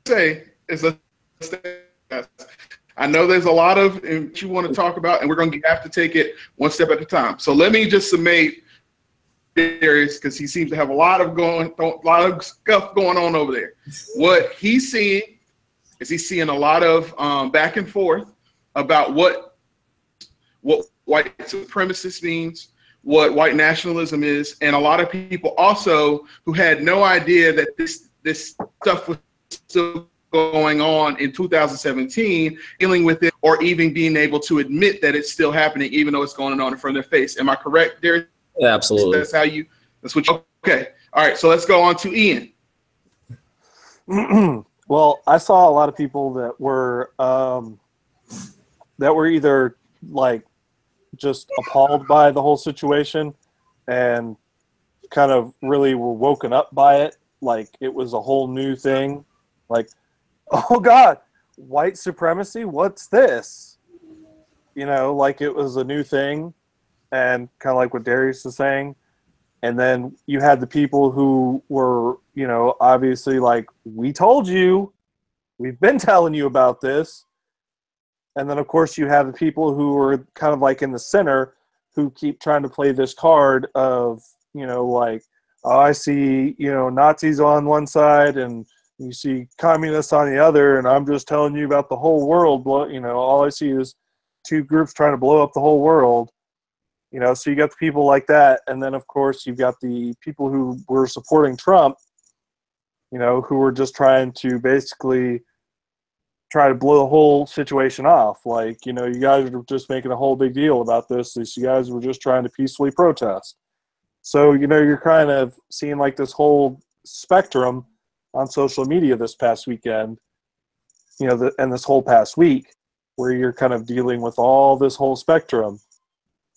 I know there's a lot of you want to talk about, and we're going to have to take it one step at a time. So let me just summate Darius because he seems to have a lot of stuff going on over there. What he's seeing is he's seeing a lot of back and forth about what white supremacist means, what white nationalism is, and a lot of people also who had no idea that this stuff was still going on in 2017, dealing with it, or even being able to admit that it's still happening, even though it's going on in front of their face. Am I correct, Darius? Yeah, absolutely. Okay. All right, so let's go on to Ian. Well, I saw a lot of people that were either like just appalled by the whole situation and kind of really were woken up by it, like it was a whole new thing. Like, oh God, white supremacy, what's this? Like it was a new thing, and kind of like what Darius is saying. And then you had the people who were, obviously like, we told you, we've been telling you about this. And then, of course, you have the people who are kind of like in the center who keep trying to play this card of, like, oh, I see, Nazis on one side and you see communists on the other, and I'm just telling you about the whole world. All I see is two groups trying to blow up the whole world. So you got the people like that. And then, of course, you've got the people who were supporting Trump, who were just trying to basically try to blow the whole situation off. Like, you guys are just making a whole big deal about this. You guys were just trying to peacefully protest. So, you're kind of seeing like this whole spectrum on social media this past weekend, and this whole past week, where you're kind of dealing with all this whole spectrum.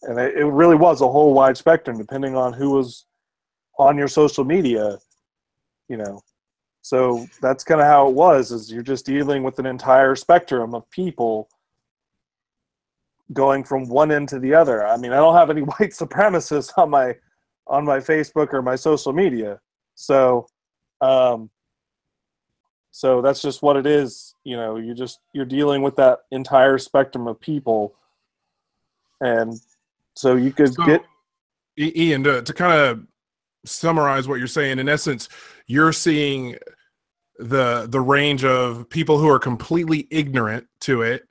And it really was a whole wide spectrum, depending on who was on your social media, So that's kind of how it was, is you're just dealing with an entire spectrum of people going from one end to the other. I mean, I don't have any white supremacists on my Facebook or my social media. So so that's just what it is. You're dealing with that entire spectrum of people. And so you could get Ian, to kind of summarize what you're saying, in essence, you're seeing the range of people who are completely ignorant to it,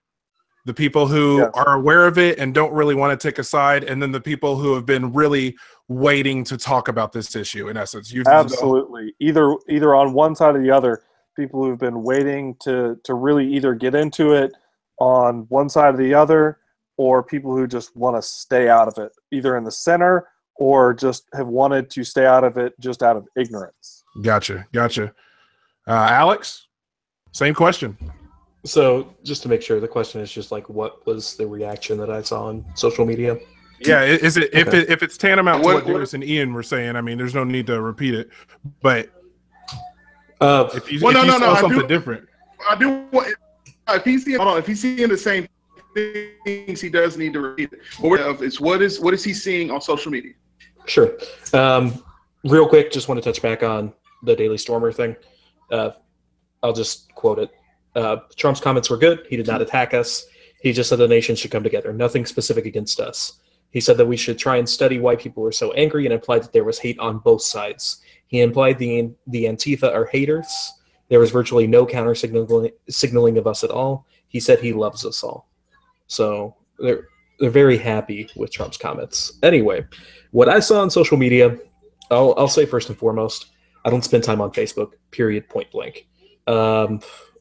the people who are aware of it and don't really want to take a side, and then the people who have been really waiting to talk about this issue. In essence, absolutely either on one side or the other. People who've been waiting to really either get into it on one side or the other, or people who just want to stay out of it, either in the center or just have wanted to stay out of it just out of ignorance. Gotcha. Alex, same question. So just to make sure, the question is just like, what was the reaction that I saw on social media? Yeah, is it if it's tantamount to what Darius and Ian were saying? I mean, there's no need to repeat it, but if you saw something different, I do. If he's seeing the same things, he does need to repeat it. But what is he seeing on social media? Sure. Real quick, just want to touch back on the Daily Stormer thing. I'll just quote it. Trump's comments were good. He did not attack us. He just said the nation should come together. Nothing specific against us. He said that we should try and study why people were so angry, and implied that there was hate on both sides. He implied the Antifa are haters. There was virtually no counter signaling of us at all. He said he loves us all. So they're very happy with Trump's comments. Anyway, what I saw on social media, I'll say first and foremost, I don't spend time on Facebook, period, point blank.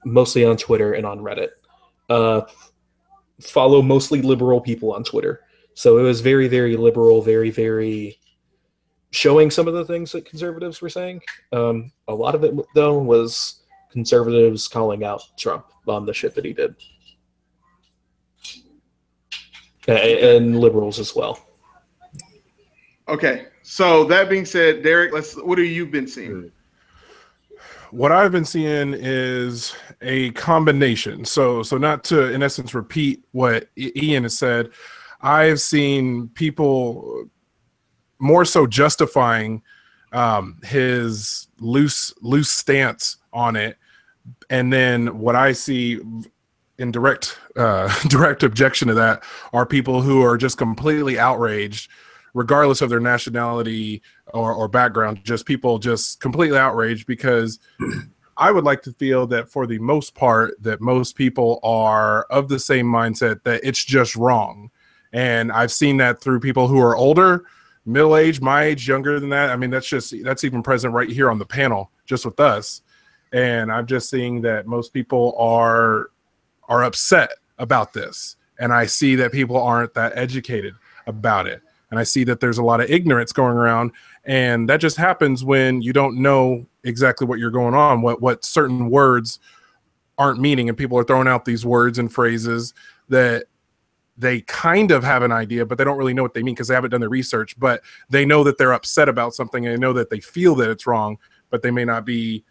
Mostly on Twitter and on Reddit. Follow mostly liberal people on Twitter. So it was very, very liberal, very, very showing some of the things that conservatives were saying. A lot of it, though, was conservatives calling out Trump on the shit that he did. And liberals as well. Okay. So that being said, Derek, what have you been seeing? What I've been seeing is a combination. So not to, in essence, repeat what Ian has said, I've seen people more so justifying his loose stance on it, and then what I see in direct objection to that are people who are just completely outraged, regardless of their nationality or background. Just people just completely outraged, because I would like to feel that for the most part that most people are of the same mindset, that it's just wrong. And I've seen that through people who are older, middle-aged, my age, younger than that. I mean, that's even present right here on the panel, just with us. And I'm just seeing that most people are upset about this. And I see that people aren't that educated about it. And I see that there's a lot of ignorance going around. And that just happens when you don't know exactly what you're going on, what certain words aren't meaning. And people are throwing out these words and phrases that they kind of have an idea, but they don't really know what they mean because they haven't done their research. But they know that they're upset about something, and they know that they feel that it's wrong, but they may not be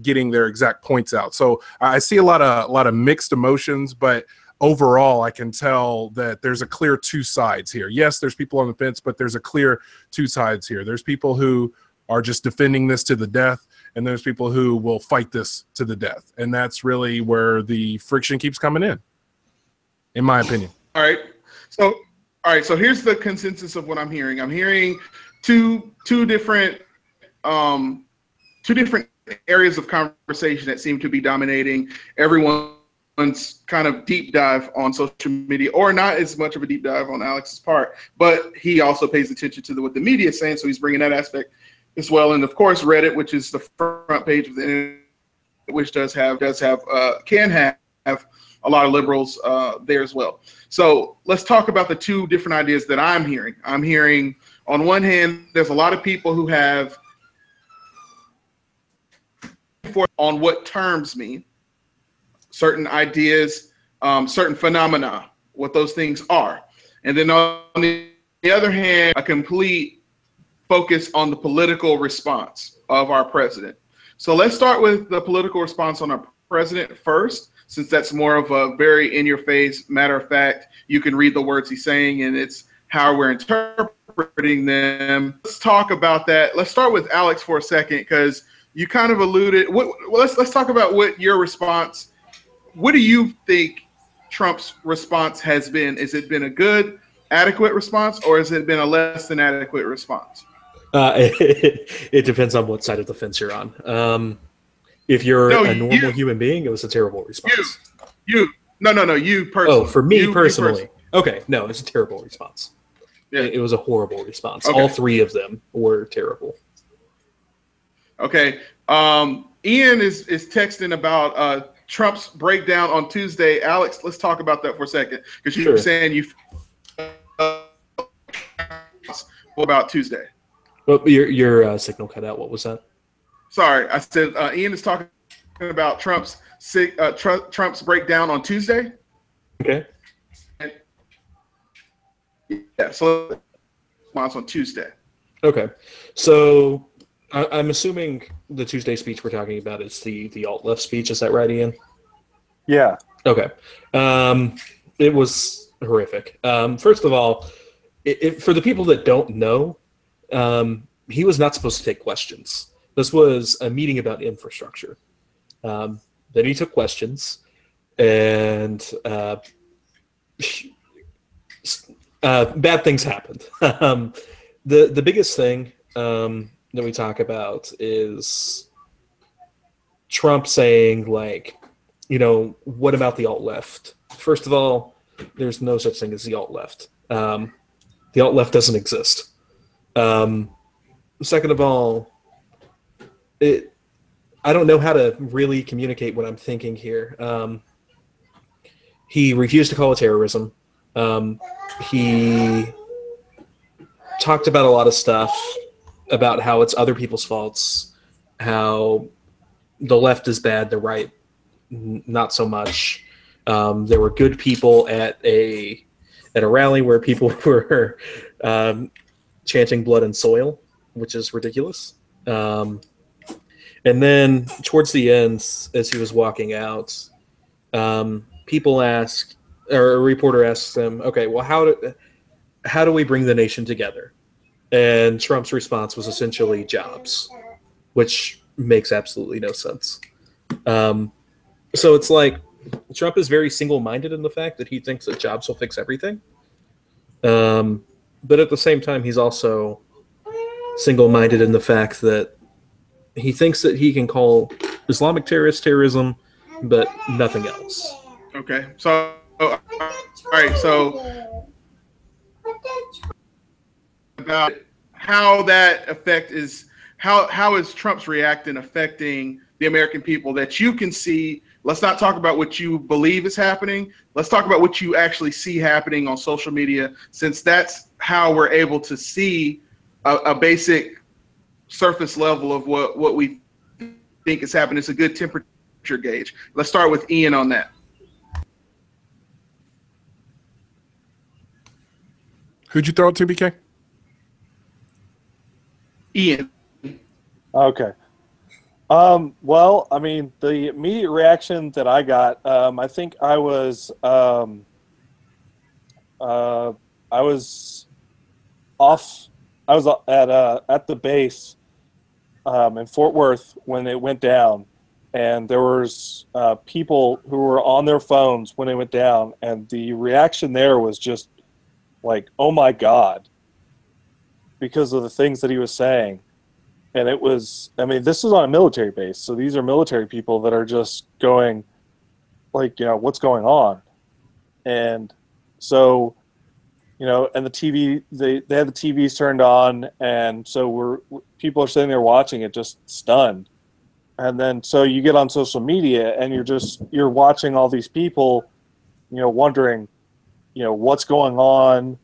getting their exact points out. So I see a lot of mixed emotions, but overall I can tell that there's a clear two sides here. Yes, there's people on the fence, but there's a clear two sides here. There's people who are just defending this to the death, and there's people who will fight this to the death. And that's really where the friction keeps coming in my opinion. All right. So here's the consensus of what I'm hearing. I'm hearing two different areas of conversation that seem to be dominating everyone's kind of deep dive on social media, or not as much of a deep dive on Alex's part, but he also pays attention to what the media is saying, so he's bringing that aspect as well. And of course, Reddit, which is the front page of the internet, which can have have a lot of liberals there as well. So let's talk about the two different ideas that I'm hearing. I'm hearing, on one hand, there's a lot of people who have on what terms mean, certain ideas, certain phenomena, what those things are. And then on the other hand, a complete focus on the political response of our president. So let's start with the political response on our president first, since that's more of a very in-your-face, matter of fact, you can read the words he's saying and it's how we're interpreting them. Let's talk about that. Let's start with Alex for a second, because you kind of alluded. Let's talk about what your response. What do you think Trump's response has been? Has it been a good, adequate response, or has it been a less than adequate response? It depends on what side of the fence you're on. If you're a normal human being, it was a terrible response. You personally. Oh, for me personally. Okay, no, it's a terrible response. Yeah. It was a horrible response. Okay. All three of them were terrible. Okay. Ian is texting about Trump's breakdown on Tuesday. Alex, let's talk about that for a second, because you were saying you about Tuesday. Well, your signal cut out. What was that? Sorry, I said Ian is talking about Trump's breakdown on Tuesday. Okay. Yeah, so response on Tuesday. Okay, so I'm assuming the Tuesday speech we're talking about is the alt-left speech. Is that right, Ian? Yeah. Okay. It was horrific. First of all, for the people that don't know, he was not supposed to take questions. This was a meeting about infrastructure. Then he took questions, and bad things happened. The biggest thing that we talk about is Trump saying, like, what about the alt-left? First of all, there's no such thing as the alt-left. The alt-left doesn't exist. Second of all, I don't know how to really communicate what I'm thinking here. He refused to call it terrorism. He talked about a lot of stuff about how it's other people's faults, how the left is bad, the right not so much. There were good people at a rally where people were chanting blood and soil, which is ridiculous. And then towards the end, as he was walking out, people asked, or a reporter asks him, okay, well, how do we bring the nation together? And Trump's response was essentially jobs, which makes absolutely no sense. So it's like Trump is very single-minded in the fact that he thinks that jobs will fix everything. But at the same time, he's also single-minded in the fact that he thinks that he can call Islamic terrorism, but nothing else. Okay. So, all right. So, about how that effect is, how is Trump's reacting affecting the American people that you can see? Let's not talk about what you believe is happening. Let's talk about what you actually see happening on social media, since that's how we're able to see a basic surface level of what we think is happening. It's a good temperature gauge. Let's start with Ian on that. Who'd you throw it to, BK? Ian. Okay. Well, I mean, the immediate reaction that I got, I think I was at the base in Fort Worth when it went down, and there was people who were on their phones when it went down, and the reaction there was just like, oh my God, because of the things that he was saying. And it was, I mean, this is on a military base, so these are military people that are just going, like, what's going on? And so, and the TV, they had the TVs turned on, and so people are sitting there watching it just stunned. And then so you get on social media and you're watching all these people, wondering, what's going on,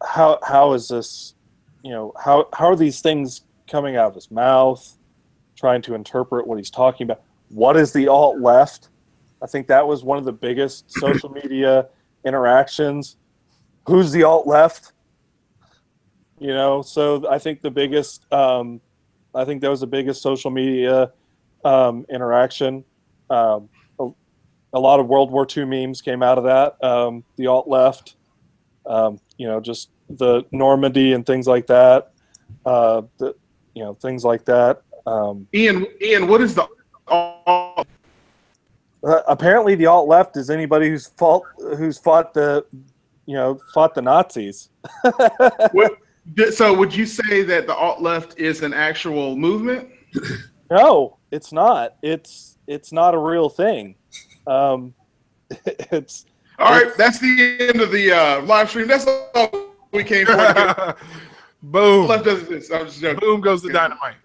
how is this, how are these things coming out of his mouth, trying to interpret what he's talking about. What is the alt left? I think that was one of the biggest social media interactions. Who's the alt left? So I think I think that was the biggest social media interaction. A lot of World War II memes came out of that. The alt left, just the Normandy and things like that. Things like that. Ian, what is the alt? Apparently, the alt left is anybody who's fought the Nazis. So would you say that the alt left is an actual movement? No, it's not. It's not a real thing. That's the end of the live stream. That's all we came for. Boom. Left does this. I'm just joking. Boom goes the dynamite.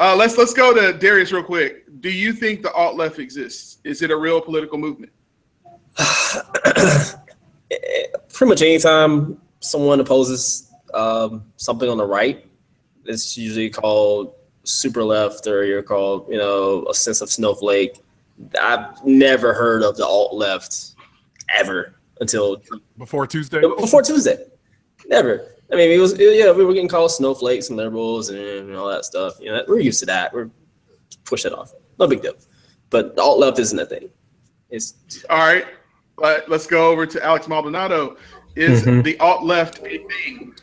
Let's go to Darius real quick. Do you think the alt left exists? Is it a real political movement? Pretty much anytime someone opposes something on the right, it's usually called super left, or you're called, a sense of snowflake. I've never heard of the alt left ever until before Tuesday. Never. I mean, we were getting called snowflakes and liberals and all that stuff. We're used to that. We're push that off. No big deal. But the alt left isn't a thing. It's all right. But let's go over to Alex Maldonado. Is the alt left a thing?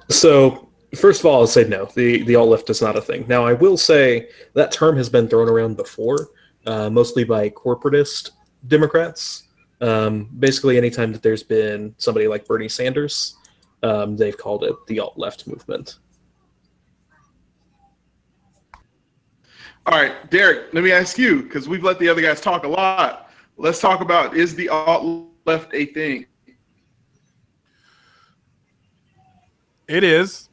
So first of all, I'll say no. The alt left is not a thing. Now, I will say that term has been thrown around before, mostly by corporatist Democrats. Basically, anytime that there's been somebody like Bernie Sanders, they've called it the alt left movement. All right, Derek, let me ask you, because we've let the other guys talk a lot. Let's talk about, is the alt left a thing? It is.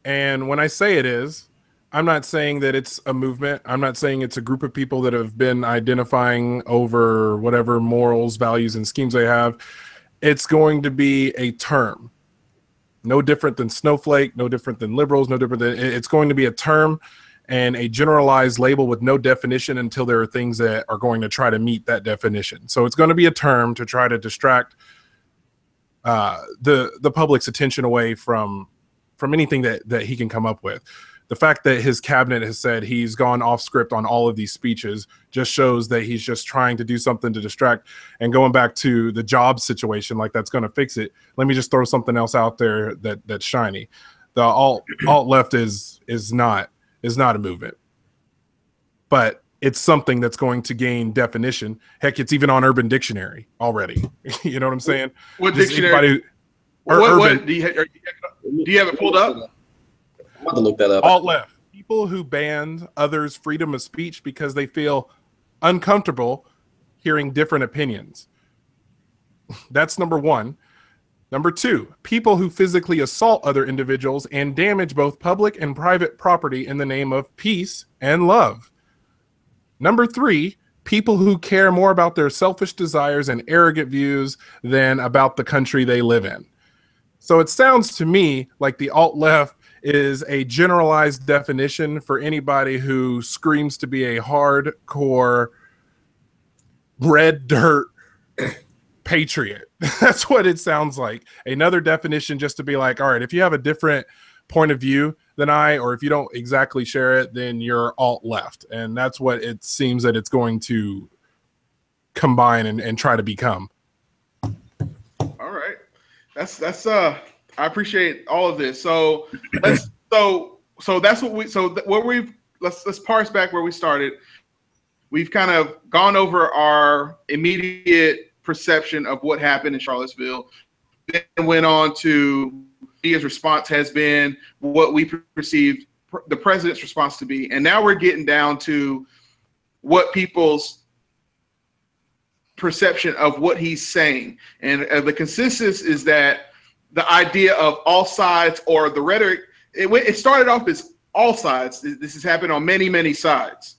And when I say it is, I'm not saying that it's a movement. I'm not saying it's a group of people that have been identifying over whatever morals, values, and schemes they have. It's going to be a term. No different than snowflake, no different than liberals, no different than, it's going to be a term and a generalized label with no definition until there are things that are going to try to meet that definition. So it's going to be a term to try to distract the public's attention away from anything that he can come up with. The fact that his cabinet has said he's gone off script on all of these speeches just shows that he's just trying to do something to distract. And going back to the job situation, like that's going to fix it. Let me just throw something else out there that's shiny. The alt left is not a movement, but it's something that's going to gain definition. Heck, it's even on Urban Dictionary already. You know what I'm saying? What Just dictionary? What do you have it pulled up? I'm about to look that up. Alt left. People who ban others' freedom of speech because they feel uncomfortable hearing different opinions. That's number one. Number two, people who physically assault other individuals and damage both public and private property in the name of peace and love. Number three, people who care more about their selfish desires and arrogant views than about the country they live in. So it sounds to me like the alt left is a generalized definition for anybody who screams to be a hardcore red dirt patriot. That's what it sounds like. Another definition just to be like, all right, if you have a different point of view than I, or if you don't exactly share it, then you're alt left. And that's what it seems that it's going to combine and try to become. All right. That's I appreciate all of this. So let's let's parse back where we started. We've kind of gone over our immediate perception of what happened in Charlottesville, then went on to his response has been what we perceived the president's response to be, and now we're getting down to what people's perception of what he's saying. And the consensus is that the idea of all sides, or the rhetoric, it started off as all sides. This has happened on many, many sides.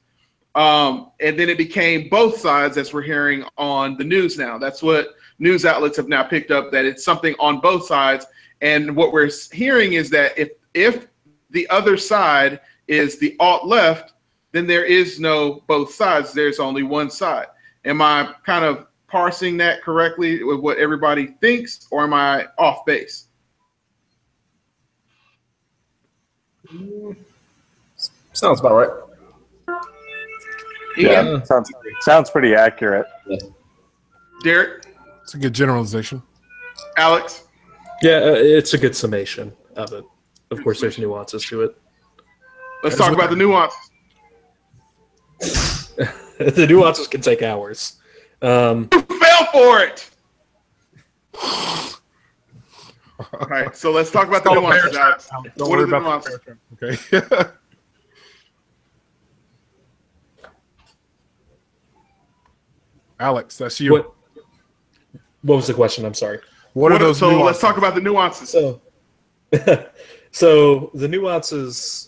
And then it became both sides, as we're hearing on the news now. That's what news outlets have now picked up, that it's something on both sides. And what we're hearing is that if the other side is the alt-left, then there is no both sides. There's only one side. Am I kind of parsing that correctly with what everybody thinks, or am I off base? Sounds about right. Ian? Sounds pretty accurate. Derek? It's a good generalization. Alex? Yeah, it's a good summation of it. Of course, there's nuances to it. Let's talk about the nuances. The nuances can take hours. You fell for it! All right, so let's talk about the nuances, Alex. Don't What worry are the about nuances? Okay. Alex, that's you. What was the question? I'm sorry. What are those So nuances? let's talk about the nuances. So the nuances.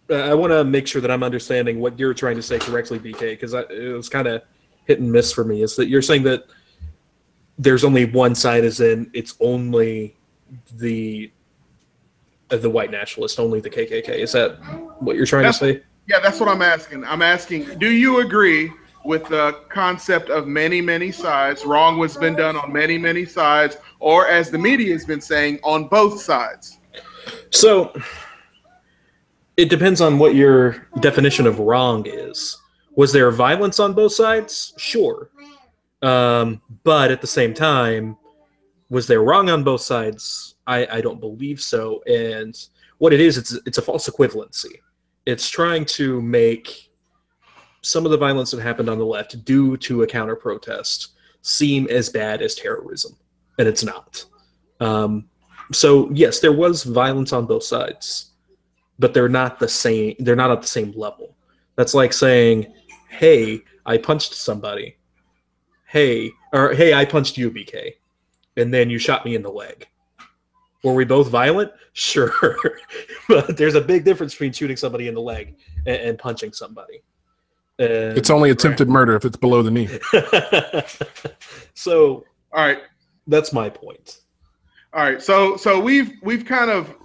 I want to make sure that I'm understanding what you're trying to say correctly, BK, because it was kind of hit and miss for me. Is that you're saying that there's only one side, as in it's only the white nationalist, only the KKK? Is that what you're trying to say? Yeah, that's what I'm asking. I'm asking, do you agree with the concept of many, many sides? Wrong has been done on many, many sides, or as the media has been saying, on both sides. So it depends on what your definition of wrong is. Was there violence on both sides? Sure. But at the same time, was there wrong on both sides? I don't believe so. And what it is, it's a false equivalency. It's trying to make some of the violence that happened on the left due to a counter protest seem as bad as terrorism, and it's not. So yes, there was violence on both sides, but they're not the same. They're not at the same level. That's like saying, "Hey, I punched somebody." Hey, I punched you, BK, and then you shot me in the leg. Were we both violent? Sure, but there's a big difference between shooting somebody in the leg and punching somebody. It's only attempted murder if it's below the knee. So, all right, that's my point. All right, so we've kind of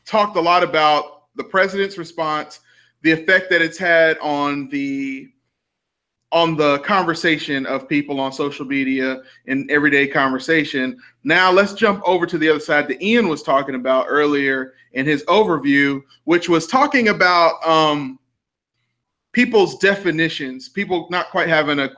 talked a lot about the president's response, the effect that it's had on the conversation of people on social media and everyday conversation. Now let's jump over to the other side that Ian was talking about earlier in his overview, which was talking about people's definitions, people not quite having a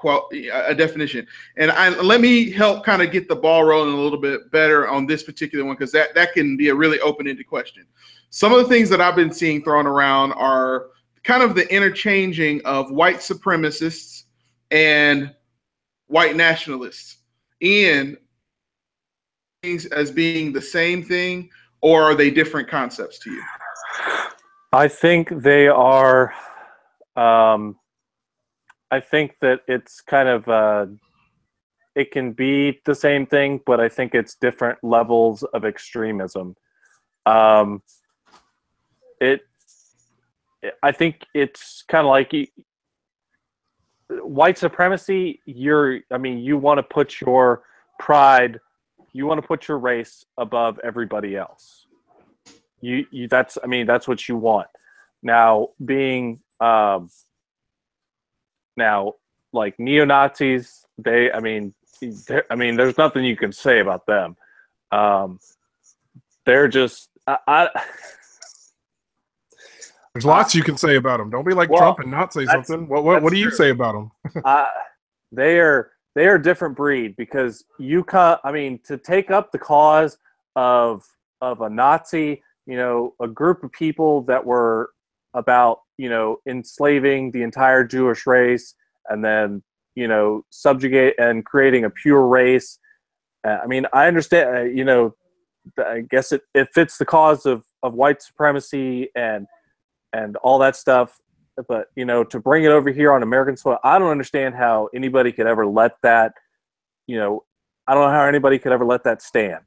definition. And let me help kind of get the ball rolling a little bit better on this particular one, because that can be a really open-ended question. Some of the things that I've been seeing thrown around are kind of the interchanging of white supremacists and white nationalists. Ian, as being the same thing, or are they different concepts to you? I think they are. I think that it's kind of it can be the same thing, but I think it's different levels of extremism. I think it's kind of like white supremacy. You want to put your pride, you want to put your race above everybody else. That's what you want. Now, being now like neo-Nazis, there's nothing you can say about them. They're just There's lots you can say about them. Don't be like Trump and not say something. What do you say about them? They are a different breed, because to take up the cause of a Nazi, a group of people that were about enslaving the entire Jewish race, and then subjugate and creating a pure race. I understand. I guess it fits the cause of white supremacy and all that stuff. But to bring it over here on American soil, I don't understand how anybody could ever let that. I don't know how anybody could ever let that stand.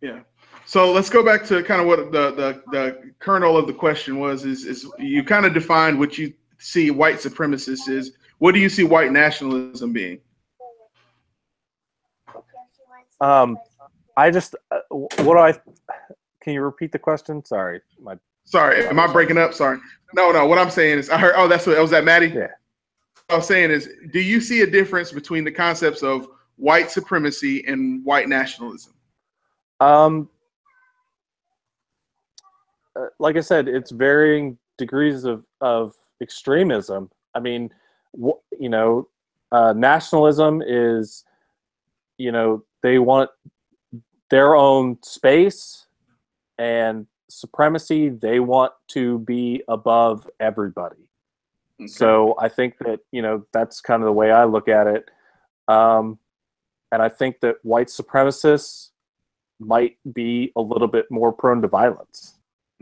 Yeah. So let's go back to kind of what the kernel of the question was. Is you kind of defined what you see white supremacist is. What do you see white nationalism being? I just what do I? Can you repeat the question? Sorry, Sorry, am I breaking up? Sorry. No. What I'm saying is, I heard. Oh, that's what was that, Maddie? Yeah. What I'm saying is, do you see a difference between the concepts of white supremacy and white nationalism? Like I said, it's varying degrees of extremism. I mean, nationalism is, they want their own space, and supremacy, they want to be above everybody. Okay. So I think that, that's kind of the way I look at it. And I think that white supremacists might be a little bit more prone to violence.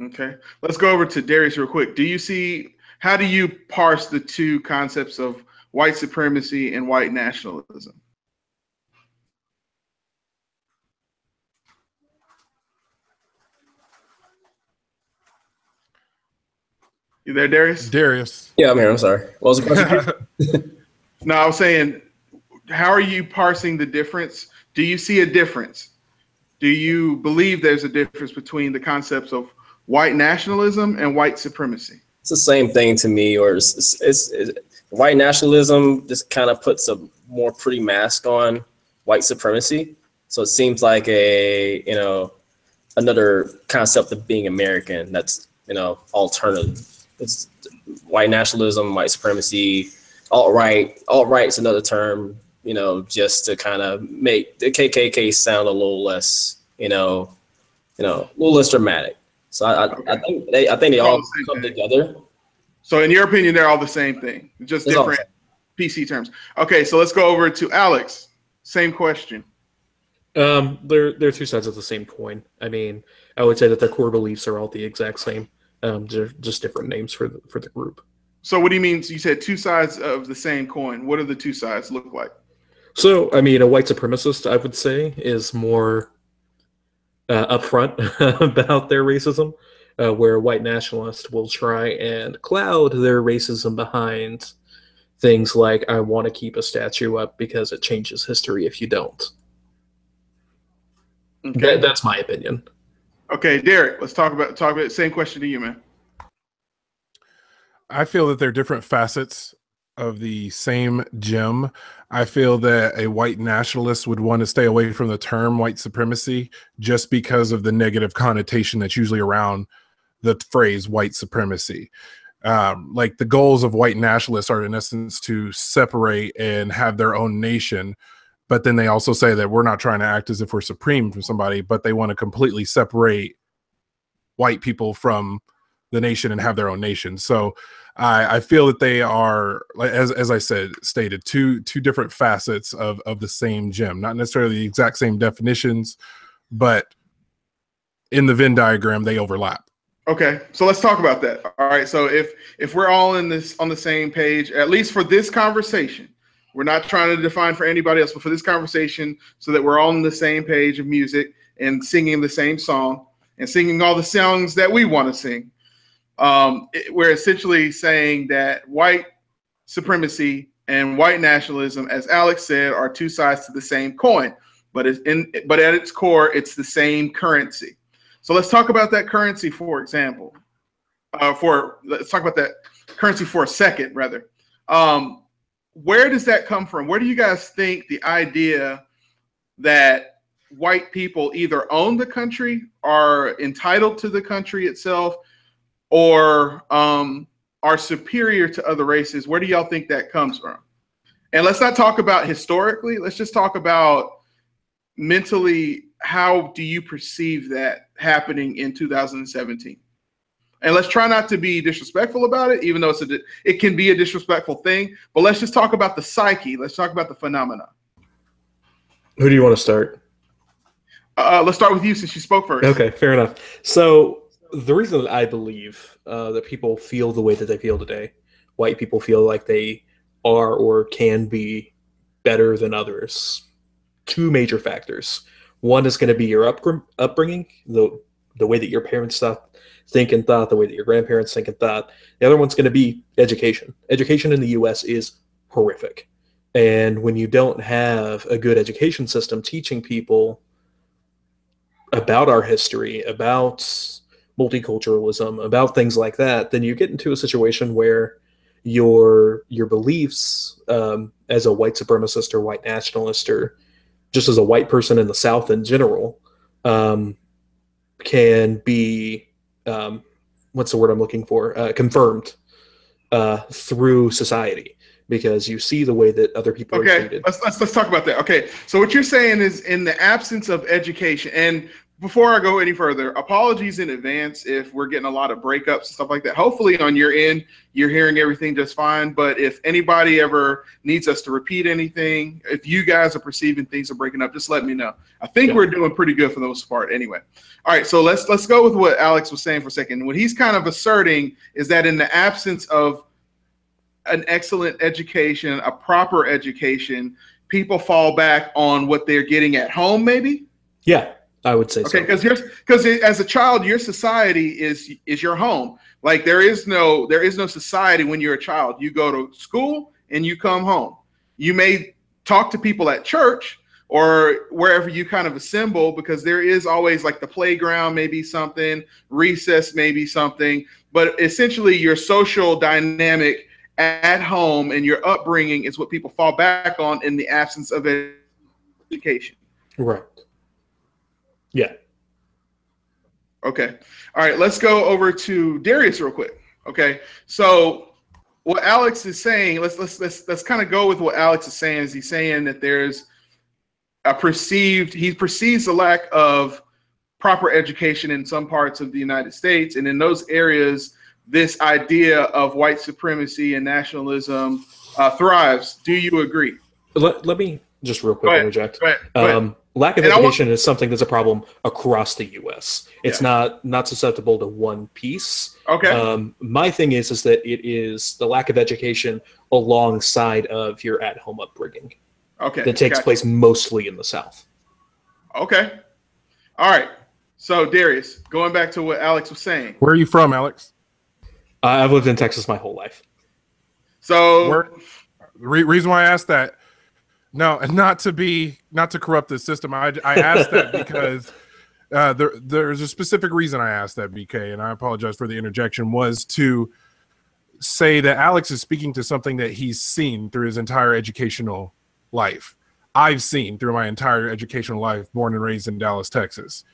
Okay. Let's go over to Darius real quick. How do you parse the two concepts of white supremacy and white nationalism? You there, Darius? Darius. Yeah, I'm here. I'm sorry. What was the question? No, I was saying, how are you parsing the difference? Do you see a difference? Do you believe there's a difference between the concepts of white nationalism and white supremacy? It's the same thing to me, or it's white nationalism just kind of puts a more pretty mask on white supremacy. So it seems like another concept of being American that's, alternative. It's white nationalism, white supremacy, alt-right. Alt-right is another term, just to kind of make the KKK sound a little less, a little less dramatic. So I think they all come together. So in your opinion, they're all the same thing, just It's different PC terms. Okay, so let's go over to Alex. Same question. They're two sides of the same coin. I mean, I would say that their core beliefs are all the exact same. They're just different names for the group. So what do you mean? You said two sides of the same coin. What do the two sides look like? So, I mean, a white supremacist, I would say, is more upfront about their racism, where a white nationalist will try and cloud their racism behind things like, I want to keep a statue up because it changes history if you don't. Okay. That's my opinion. Okay, Derek, let's talk about the same question to you, man. I feel that they're different facets of the same gem. I feel that a white nationalist would want to stay away from the term white supremacy just because of the negative connotation that's usually around the phrase white supremacy. Like the goals of white nationalists are in essence to separate and have their own nation. But then they also say that we're not trying to act as if we're supreme from somebody, but they want to completely separate white people from the nation and have their own nation. So I feel that they are, as I stated, two different facets of the same gem, not necessarily the exact same definitions, but in the Venn diagram, they overlap. Okay, so let's talk about that. All right, so if we're all on the same page, at least for this conversation, we're not trying to define for anybody else, but for this conversation, so that we're all on the same page of music and singing the same song and singing all the songs that we want to sing. We're essentially saying that white supremacy and white nationalism, as Alex said, are two sides to the same coin, but at its core, it's the same currency. So let's talk about that currency, for example. Let's talk about that currency for a second, rather. Where does that come from? Where do you guys think the idea that white people either own the country, are entitled to the country itself, or are superior to other races, where do y'all think that comes from? And let's not talk about historically. Let's just talk about mentally. How do you perceive that happening in 2017? And let's try not to be disrespectful about it, even though it can be a disrespectful thing. But let's just talk about the psyche. Let's talk about the phenomena. Who do you want to start? Let's start with you since you spoke first. Okay, fair enough. So the reason that I believe that people feel the way that they feel today, white people feel like they are or can be better than others, two major factors. One is going to be your upbringing, the way that your parents think and thought, the way that your grandparents think and thought. The other one's going to be education. Education in the U.S. is horrific. And when you don't have a good education system teaching people about our history, about multiculturalism, about things like that, then you get into a situation where your beliefs as a white supremacist or white nationalist or just as a white person in the South in general can be what's the word I'm looking for? Confirmed through society, because you see the way that other people are treated. Let's talk about that. Okay, so what you're saying is, in the absence of education, and before I go any further, apologies in advance if we're getting a lot of breakups and stuff like that. Hopefully on your end, you're hearing everything just fine. But if anybody ever needs us to repeat anything, if you guys are perceiving things are breaking up, just let me know. I think we're doing pretty good for the most part anyway. All right, so let's go with what Alex was saying for a second. What he's kind of asserting is that in the absence of an excellent education, a proper education, people fall back on what they're getting at home, maybe? Yeah, I would say so. Okay, because as a child, your society is your home. Like there is no society when you're a child. You go to school and you come home. You may talk to people at church or wherever you kind of assemble, because there is always like the playground, maybe something, recess, maybe something, but essentially your social dynamic at home and your upbringing is what people fall back on in the absence of education. Right. Yeah. Okay. All right. Let's go over to Darius real quick. Okay. So what Alex is saying, let's kind of go with what Alex is saying. Is he's saying that there's he perceives a lack of proper education in some parts of the United States, and in those areas, this idea of white supremacy and nationalism thrives. Do you agree? Let me just real quick interject. Go ahead. Lack of education is something that's a problem across the U.S. It's not susceptible to one piece. Okay. My thing is that it is the lack of education alongside of your at-home upbringing. Okay. That takes place mostly in the South. Okay. All right. So Darius, going back to what Alex was saying. Where are you from, Alex? I've lived in Texas my whole life. So reason why I asked that, no, not to corrupt the system. I asked that because there's a specific reason I asked that, BK, and I apologize for the interjection, was to say that Alex is speaking to something that he's seen through his entire educational life. I've seen through my entire educational life, born and raised in Dallas, Texas.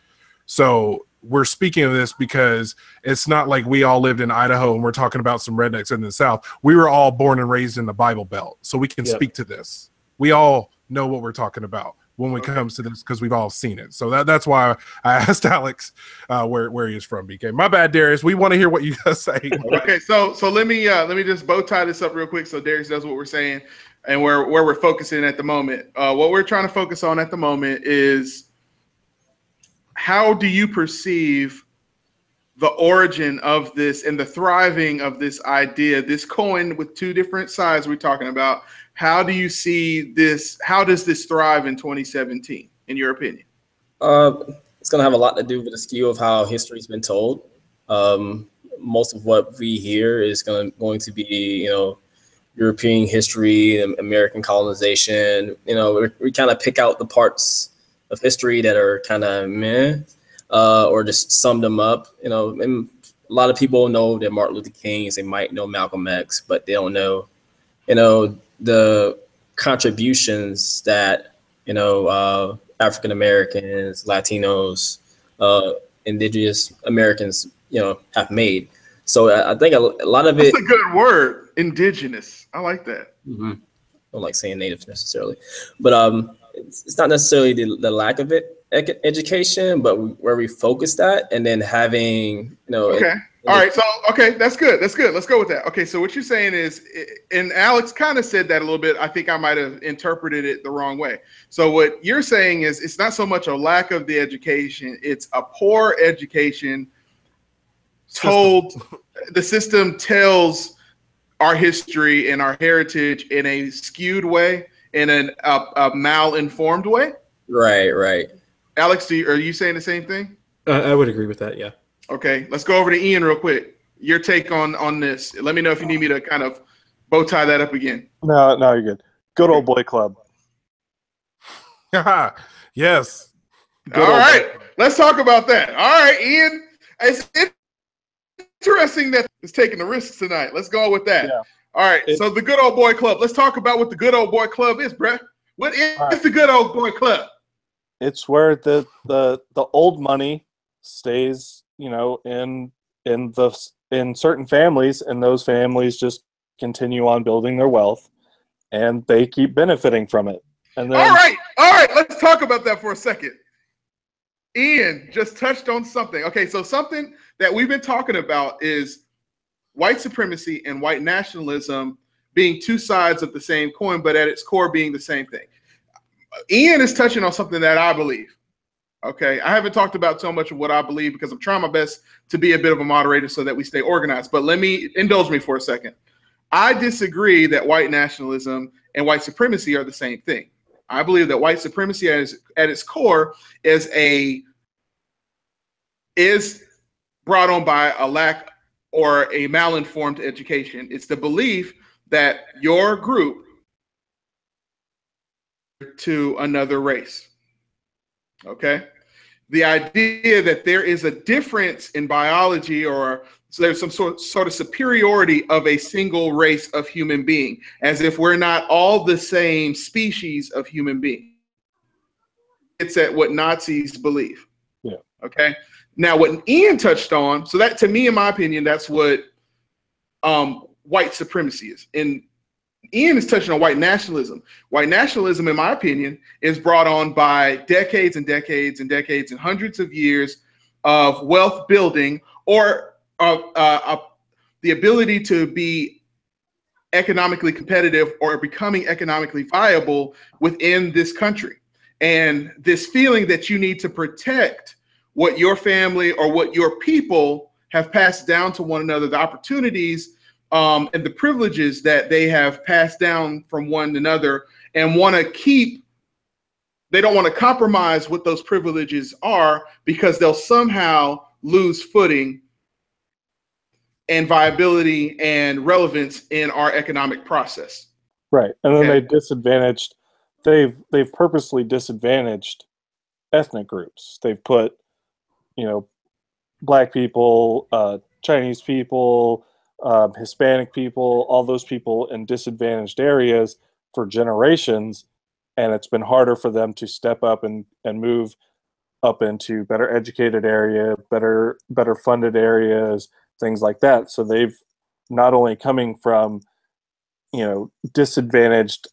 So we're speaking of this because it's not like we all lived in Idaho and we're talking about some rednecks in the South. We were all born and raised in the Bible Belt, so we can speak to this. We all know what we're talking about when it comes to this because we've all seen it. So that's why I asked Alex where he is from, BK. My bad, Darius. We want to hear what you guys say. Okay, so let me just bow tie this up real quick so Darius knows what we're saying and where we're focusing at the moment. What we're trying to focus on at the moment is, how do you perceive the origin of this and the thriving of this idea, this coin with two different sides we're talking about? How do you see this? How does this thrive in 2017, in your opinion? It's going to have a lot to do with the skew of how history's been told. Most of what we hear is going to be, European history, American colonization. We kind of pick out the parts of history that are kind of meh, or just sum them up. And a lot of people know that Martin Luther King, they might know Malcolm X, but they don't know, the contributions that, African Americans, Latinos, Indigenous Americans, have made. So I think a lot of it. That's a good word, indigenous. I like that. Mm-hmm. I don't like saying native necessarily, but it's not necessarily the lack of education, but where we focus that, and then having, Okay. All right. So, okay, that's good. That's good. Let's go with that. Okay. So what you're saying is, and Alex kind of said that a little bit. I think I might have interpreted it the wrong way. So what you're saying is, it's not so much a lack of the education. It's a poor education the system tells our history and our heritage in a skewed way, in a mal-informed way. Right. Alex, are you saying the same thing? I would agree with that. Yeah. Okay, let's go over to Ian real quick. Your take on this. Let me know if you need me to kind of bow tie that up again. No, you're good. Good old boy club. Yes. All right, let's talk about that. All right, Ian. It's interesting that it's taking the risks tonight. Let's go with that. Yeah. All right, so the good old boy club. Let's talk about what the good old boy club is, Brett. What is the good old boy club? It's where the old money stays, in certain families, and those families just continue on building their wealth, and they keep benefiting from it. And then, all right. Let's talk about that for a second. Ian just touched on something. Okay, so something that we've been talking about is white supremacy and white nationalism being two sides of the same coin, but at its core being the same thing. Ian is touching on something that I believe. Okay, I haven't talked about so much of what I believe because I'm trying my best to be a bit of a moderator so that we stay organized. But indulge me for a second. I disagree that white nationalism and white supremacy are the same thing. I believe that white supremacy at its core is brought on by a lack or a malinformed education. It's the belief that your group to another race. Okay? The idea that there is a difference in biology, or so there's some sort of superiority of a single race of human being, as if we're not all the same species of human being. It's at what Nazis believe. Yeah. Okay. Now, what Ian touched on, so that, to me, in my opinion, that's what white supremacy is. And Ian is touching on white nationalism. White nationalism, in my opinion, is brought on by decades and decades and decades and hundreds of years of wealth building, or the ability to be economically competitive or becoming economically viable within this country. And this feeling that you need to protect what your family or what your people have passed down to one another, the opportunities and the privileges that they have passed down from one another, and they don't want to compromise what those privileges are, because they'll somehow lose footing and viability and relevance in our economic process. Right. And then they've purposely disadvantaged ethnic groups. They've put, black people, Chinese people, Hispanic people, all those people in disadvantaged areas for generations, and it's been harder for them to step up and move up into better educated area, better funded areas, things like that. So they've not only coming from, disadvantaged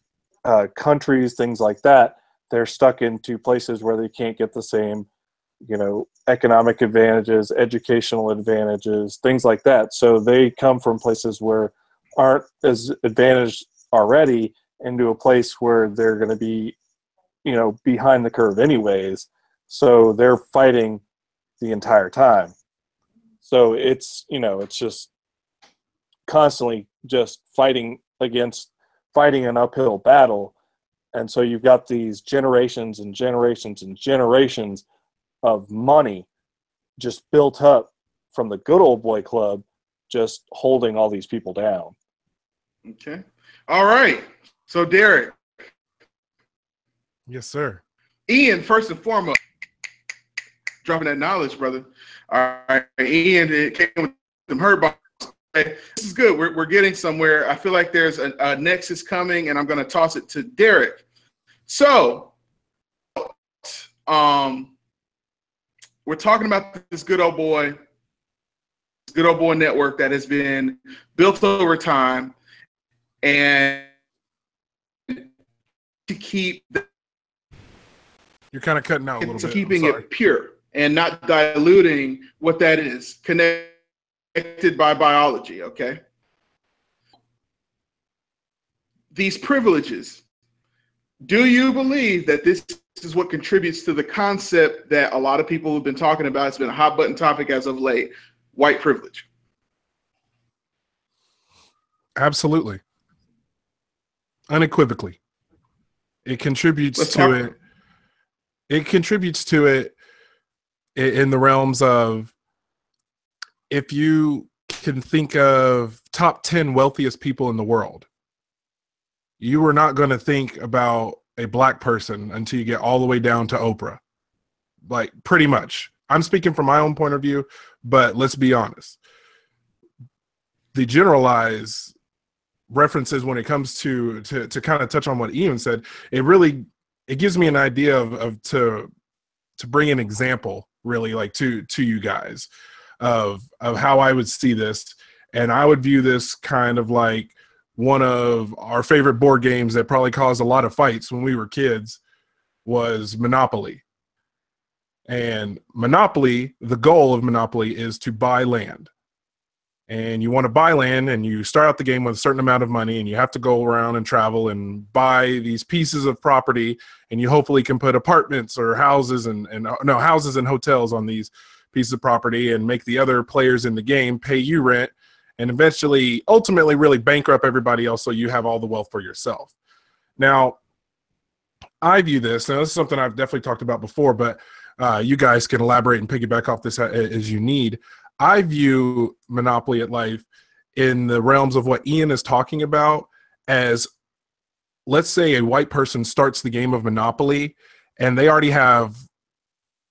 countries, things like that, they're stuck into places where they can't get the same, economic advantages, educational advantages, things like that. So they come from places where aren't as advantaged already into a place where they're going to be, behind the curve anyways. So they're fighting the entire time. So it's just constantly just fighting an uphill battle. And so you've got these generations and generations and generations of money just built up from the good old boy club, just holding all these people down. Okay. All right. So Derek. Yes, sir. Ian, first and foremost, dropping that knowledge, brother. All right. Ian, it came with some hurt bombs. This is good. We're getting somewhere. I feel like there's a nexus coming, and I'm going to toss it to Derek. So, we're talking about this good old boy network that has been built over time, and to keep you're kind of cutting out a little bit. Keeping it pure and not diluting what that is, connected by biology. Okay, these privileges. Do you believe that this is what contributes to the concept that a lot of people have been talking about? It's been a hot button topic as of late: white privilege. Absolutely. Unequivocally. It contributes to it. It contributes to it in the realms of, if you can think of top 10 wealthiest people in the world, you are not going to think about a black person until you get all the way down to Oprah. Like, pretty much. I'm speaking from my own point of view, but let's be honest. The generalized references when it comes to kind of touch on what Ian said, it gives me an idea of to bring an example, really, like to you guys of how I would see this. And I would view this kind of like one of our favorite board games that probably caused a lot of fights when we were kids was Monopoly. And Monopoly, the goal of Monopoly is to buy land. And you want to buy land, and you start out the game with a certain amount of money, and you have to go around and travel and buy these pieces of property, and you hopefully can put apartments or houses and houses and hotels on these pieces of property and make the other players in the game pay you rent, and eventually, ultimately, really bankrupt everybody else so you have all the wealth for yourself. Now, I view this, and this is something I've definitely talked about before, but you guys can elaborate and piggyback off this as you need. I view Monopoly at Life in the realms of what Ian is talking about as, let's say a white person starts the game of Monopoly and they already have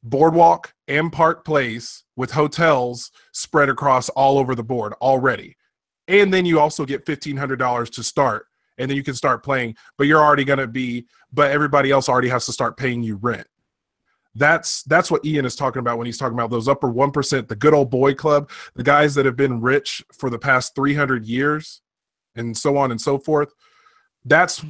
Boardwalk and Park Place with hotels spread across all over the board already. And then you also get $1,500 to start, and then you can start playing, but everybody else already has to start paying you rent. That's what Ian is talking about when he's talking about those upper 1%, the good old boy club, the guys that have been rich for the past 300 years and so on and so forth. That's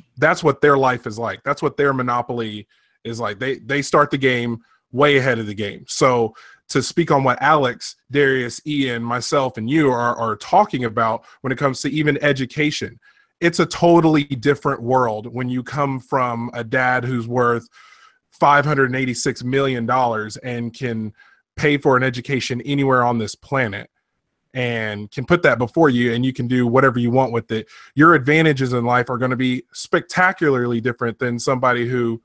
what their life is like. That's what their Monopoly is like. They start the game way ahead of the game. So to speak on what Alex, Darius, Ian, myself, and you are talking about when it comes to even education, it's a totally different world when you come from a dad who's worth $586 million and can pay for an education anywhere on this planet and can put that before you, and you can do whatever you want with it. Your advantages in life are going to be spectacularly different than somebody who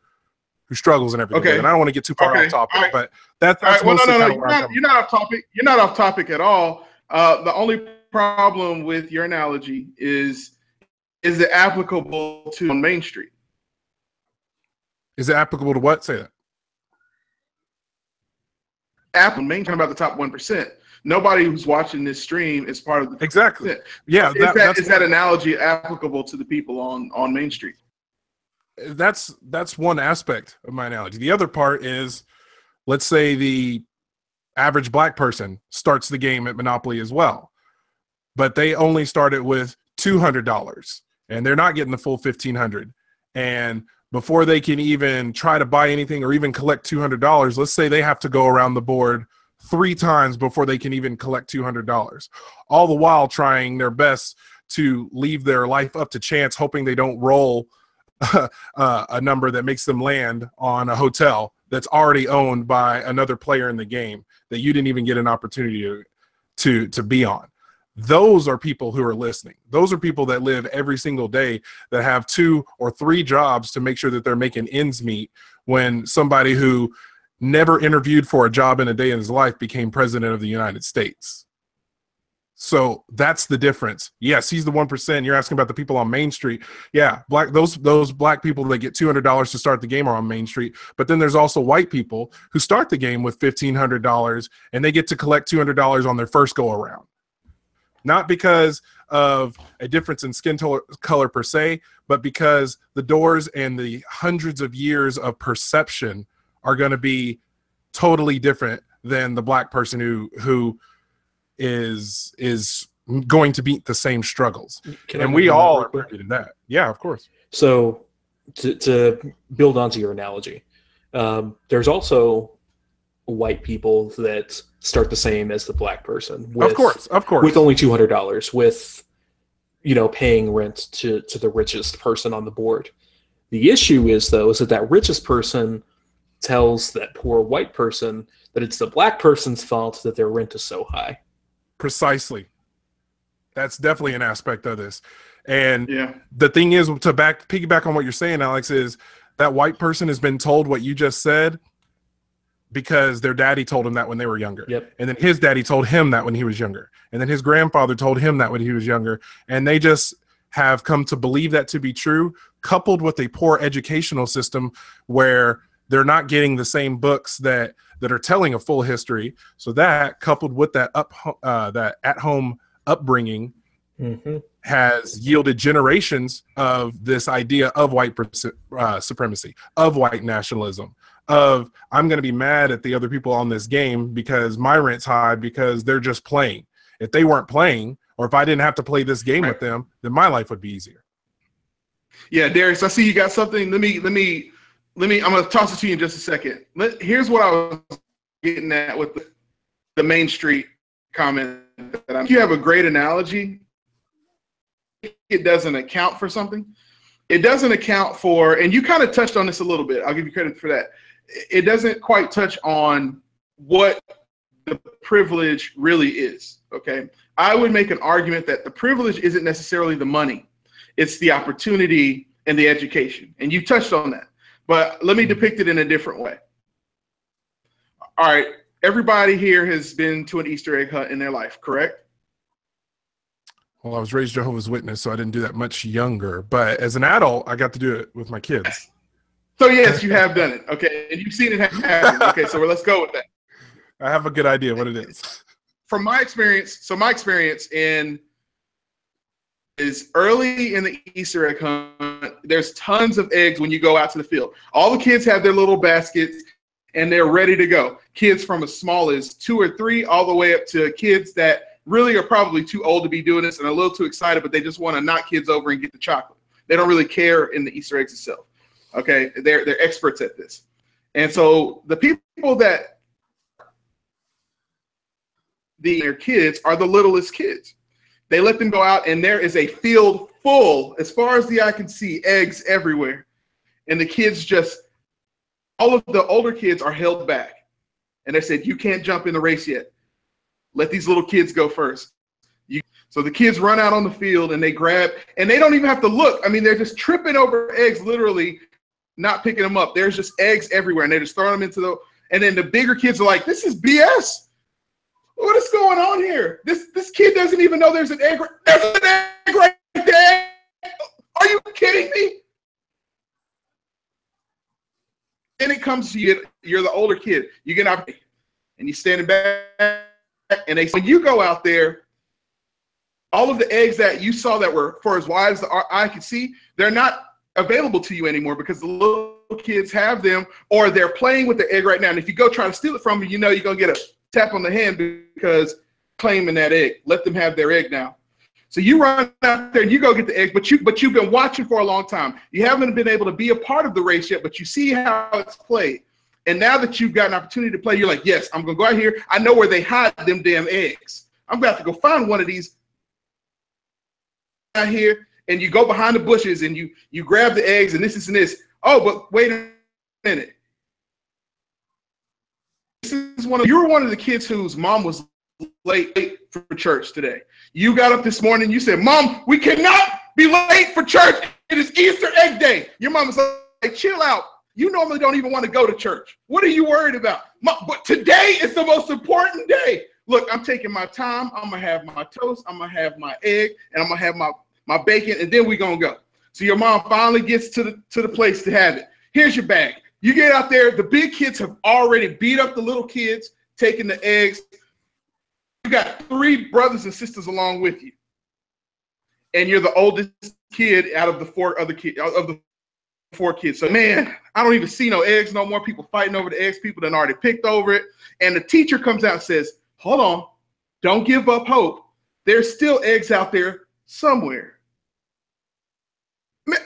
struggles and everything. Okay. And I don't want to get too far off topic, right. But that's all right. Well, mostly no. You're not off topic. You're not off topic at all. The only problem with your analogy is it applicable to on Main Street? Is it applicable to what? Say that. Apple Main, talking about the top 1%. Nobody who's watching this stream is part of the exactly. 1%. Yeah, is that analogy applicable to the people on Main Street? That's one aspect of my analogy. The other part is, let's say the average black person starts the game at Monopoly as well, but they only started with $200 and they're not getting the full $1,500. And before they can even try to buy anything or even collect $200, let's say they have to go around the board 3 times before they can even collect $200, all the while trying their best to leave their life up to chance, hoping they don't roll a number that makes them land on a hotel that's already owned by another player in the game that you didn't even get an opportunity to be on. Those are people who are listening. Those are people that live every single day, that have 2 or 3 jobs to make sure that they're making ends meet, when somebody who never interviewed for a job in a day in his life became president of the United States. So that's the difference. Yes, he's the 1%. You're asking about the people on Main Street. Yeah, those black people that get $200 to start the game are on Main Street. But then there's also white people who start the game with $1,500 and they get to collect $200 on their first go around. Not because of a difference in skin color per se, but because the doors and the hundreds of years of perception are going to be totally different than the black person who is going to meet the same struggles. And we all are privy to that. Yeah, of course. So to build onto your analogy, there's also white people that start the same as the black person. Of course. With only $200, with paying rent to the richest person on the board. The issue is that richest person tells that poor white person that it's the black person's fault that their rent is so high. Precisely. That's definitely an aspect of this. And yeah, the thing is, to piggyback on what you're saying, Alex, is that white person has been told what you just said because their daddy told him that when they were younger. Yep. And then his daddy told him that when he was younger. And then his grandfather told him that when he was younger. And they just have come to believe that to be true, coupled with a poor educational system where they're not getting the same books that are telling a full history. So that, coupled with that that at-home upbringing, has yielded generations of this idea of white supremacy, of white nationalism, of I'm going to be mad at the other people on this game because my rent's high because they're just playing. If they weren't playing, or if I didn't have to play this game with them, then my life would be easier. Yeah, Darius, I see you got something. Let me. I'm going to toss it to you in just a second. Here's what I was getting at with the Main Street comment. You have a great analogy. It doesn't account for something. It doesn't account for, and you kind of touched on this a little bit. I'll give you credit for that. It doesn't quite touch on what the privilege really is, okay? I would make an argument that the privilege isn't necessarily the money. It's the opportunity and the education, and you touched on that. But let me depict it in a different way. All right, everybody here has been to an Easter egg hunt in their life, correct? Well, I was raised Jehovah's Witness, so I didn't do that much younger. But as an adult, I got to do it with my kids. So yes, you have done it, okay? And you've seen it happen. Okay, so let's go with that. I have a good idea what it is. From my experience, is early in the Easter egg hunt, there's tons of eggs when you go out to the field. All the kids have their little baskets and they're ready to go. Kids from as small as 2 or 3 all the way up to kids that really are probably too old to be doing this and a little too excited, but they just want to knock kids over and get the chocolate. They don't really care in the Easter eggs itself. Okay, they're experts at this. And so the people that their kids are the littlest kids. They let them go out and there is a field full, as far as the eye can see, eggs everywhere. And the kids just, all of the older kids are held back. And they said, you can't jump in the race yet. Let these little kids go first. So the kids run out on the field and they grab, and they don't even have to look. I mean, they're just tripping over eggs, literally not picking them up. There's just eggs everywhere and they just throw them into the, and then the bigger kids are like, this is BS. What is going on here? This kid doesn't even know there's an egg. There's an egg right there. Are you kidding me? Then it comes to you. You're the older kid. You get out and you're standing back, and they say, when you go out there, all of the eggs that you saw that were for as wide as the eye could see, they're not available to you anymore because the little kids have them, or they're playing with the egg right now. And if you go try to steal it from them, you know you're gonna get a tap on the hand because claiming that egg. Let them have their egg now. So you run out there and you go get the egg, but you've been watching for a long time. You haven't been able to be a part of the race yet, but you see how it's played. And now that you've got an opportunity to play, you're like, yes, I'm gonna go out here. I know where they hide them damn eggs. I'm gonna have to go find one of these out here. And you go behind the bushes and you grab the eggs and this and this. Oh, but wait a minute. This is you were one of the kids whose mom was late for church today. You got up this morning, you said, Mom, we cannot be late for church. It is Easter egg day. Your mom was like, chill out. You normally don't even want to go to church. What are you worried about? But today is the most important day. Look, I'm taking my time. I'm going to have my toast. I'm going to have my egg, and I'm going to have my bacon, and then we're going to go. So your mom finally gets to the place to have it. Here's your bag. You get out there. The big kids have already beat up the little kids, taking the eggs. You got 3 brothers and sisters along with you. And you're the oldest kid out of the 4 other kids, of the 4 kids. So, man, I don't even see no eggs no more. People fighting over the eggs. People done already picked over it. And the teacher comes out and says, hold on. Don't give up hope. There's still eggs out there somewhere.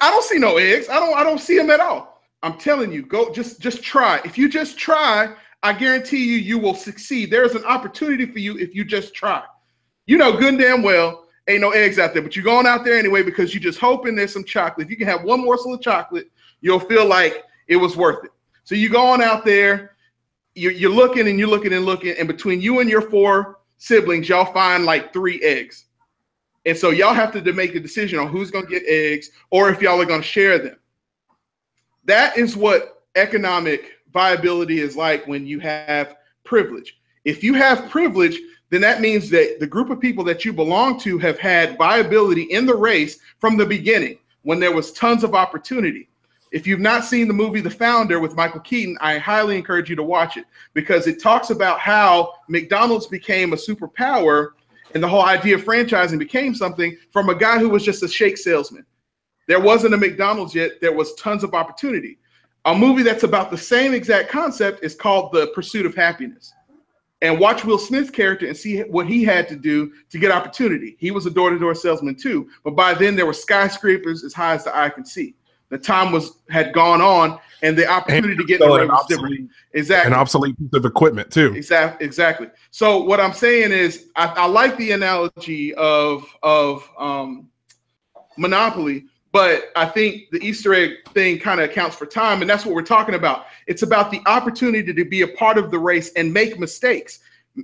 I don't see no eggs. I don't see them at all. I'm telling you, go just try. If you just try, I guarantee you will succeed. There's an opportunity for you if you just try. You know good and damn well ain't no eggs out there, but you're going out there anyway because you're just hoping there's some chocolate. If you can have one morsel of chocolate, you'll feel like it was worth it. So you're going out there, you're looking and you're looking and looking, and between you and your 4 siblings, y'all find like 3 eggs. And so y'all have to make a decision on who's going to get eggs or if y'all are going to share them. That is what economic viability is like when you have privilege. If you have privilege, then that means that the group of people that you belong to have had viability in the race from the beginning when there was tons of opportunity. If you've not seen the movie The Founder with Michael Keaton, I highly encourage you to watch it because it talks about how McDonald's became a superpower and the whole idea of franchising became something from a guy who was just a shake salesman. There wasn't a McDonald's yet. There was tons of opportunity. A movie that's about the same exact concept is called The Pursuit of Happiness. And watch Will Smith's character and see what he had to do to get opportunity. He was a door-to-door salesman too, but by then there were skyscrapers as high as the eye could see. The time had gone on, and the opportunity to get in the ray was different. Exactly. An obsolete piece of equipment too. Exactly. So what I'm saying is, I like the analogy of Monopoly, but I think the Easter egg thing kind of accounts for time, and that's what we're talking about. It's about the opportunity to be a part of the race and make mistakes.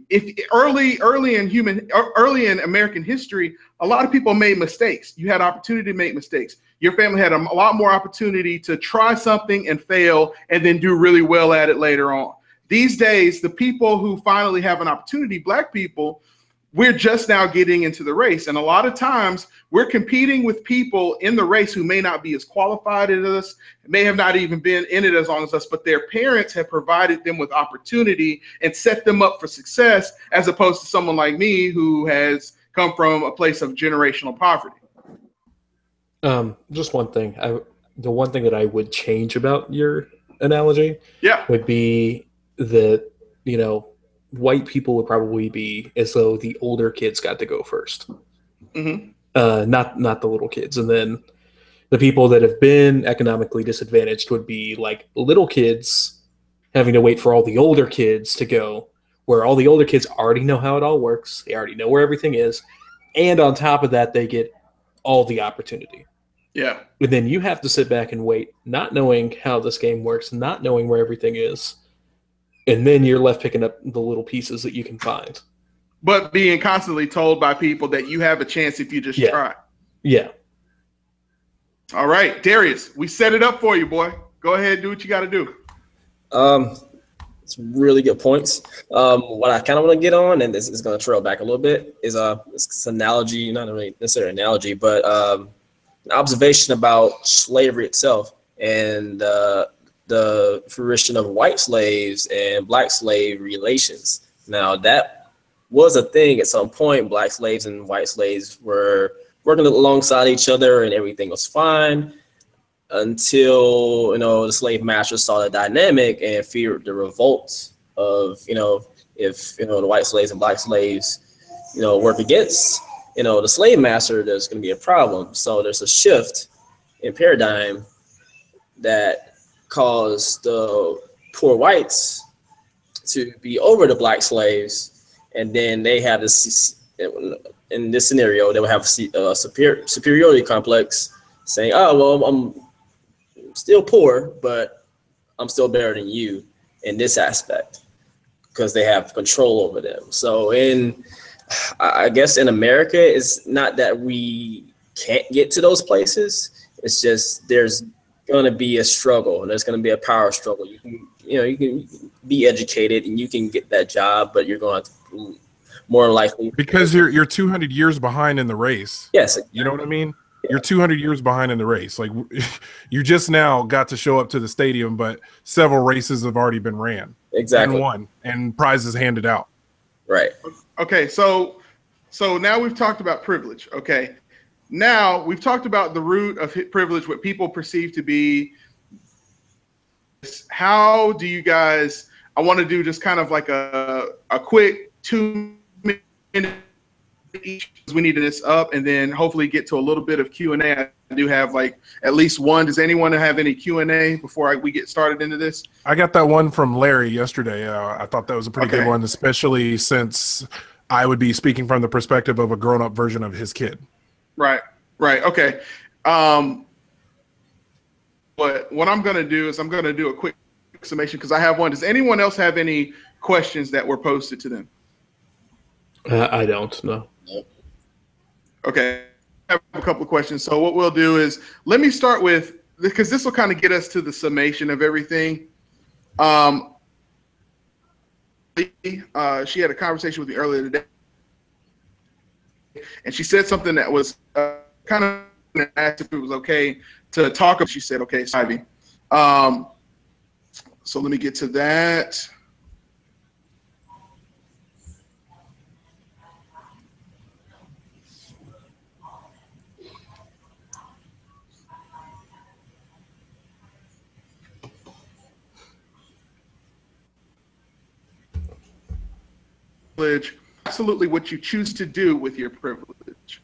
If early in American history, a lot of people made mistakes. You had opportunity to make mistakes. Your family had a lot more opportunity to try something and fail and then do really well at it later on. These days, the people who finally have an opportunity, Black people, we're just now getting into the race. And a lot of times we're competing with people in the race who may not be as qualified as us, may have not even been in it as long as us, but their parents have provided them with opportunity and set them up for success, as opposed to someone like me who has come from a place of generational poverty. Just one thing. The one thing that I would change about your analogy would be that, white people would probably be as though the older kids got to go first. Mm-hmm. Not the little kids. And then the people that have been economically disadvantaged would be like little kids having to wait for all the older kids to go, where all the older kids already know how it all works. They already know where everything is. And on top of that, they get all the opportunity. Yeah. And then you have to sit back and wait, not knowing how this game works, not knowing where everything is. And then you're left picking up the little pieces that you can find. But being constantly told by people that you have a chance if you just try. Yeah. All right, Darius, we set it up for you, boy. Go ahead, do what you got to do. It's really good points. What I kind of want to get on, and this is going to trail back a little bit, is this analogy, not really necessarily an analogy, but an observation about slavery itself and the fruition of white slaves and Black slave relations. Now, that was a thing at some point. Black slaves and white slaves were working alongside each other and everything was fine until, the slave master saw the dynamic and feared the revolt of, if, the white slaves and Black slaves, work against, the slave master, there's going to be a problem. So there's a shift in paradigm that caused the poor whites to be over the Black slaves, and then they have this, in this scenario, they would have a superiority complex, saying, "Oh, well, I'm still poor, but I'm still better than you in this aspect," because they have control over them. So I guess in America, it's not that we can't get to those places. It's just there's going to be a struggle, and there's going to be a power struggle. You can be educated and you can get that job, but you're going to more likely because you're 200 years behind in the race. Yes, you know what I mean. Yeah. You're 200 years behind in the race. Like you just now got to show up to the stadium, but several races have already been ran. Exactly, and won, and prizes handed out. Right. Okay, so now we've talked about privilege. Okay. Now we've talked about the root of privilege, what people perceive to be. How do you guys, I want to do just kind of like a quick 2 minute each, because we need this up, and then hopefully get to a little bit of Q&A. I do have like at least one. Does anyone have any Q&A before we get started into this? I got that one from Larry yesterday. I thought that was a pretty good one, especially since I would be speaking from the perspective of a grown-up version of his kid. Right. Okay. But what I'm going to do is I'm going to do a quick summation because I have one. Does anyone else have any questions that were posted to them? I don't know. Okay. I have a couple of questions. So what we'll do is let me start with because this will kind of get us to the summation of everything. She had a conversation with me earlier today, and she said something that was kind of asked if it was okay to talk about. She said, okay, it's Ivy. So let me get to that. Privilege, absolutely what you choose to do with your privilege.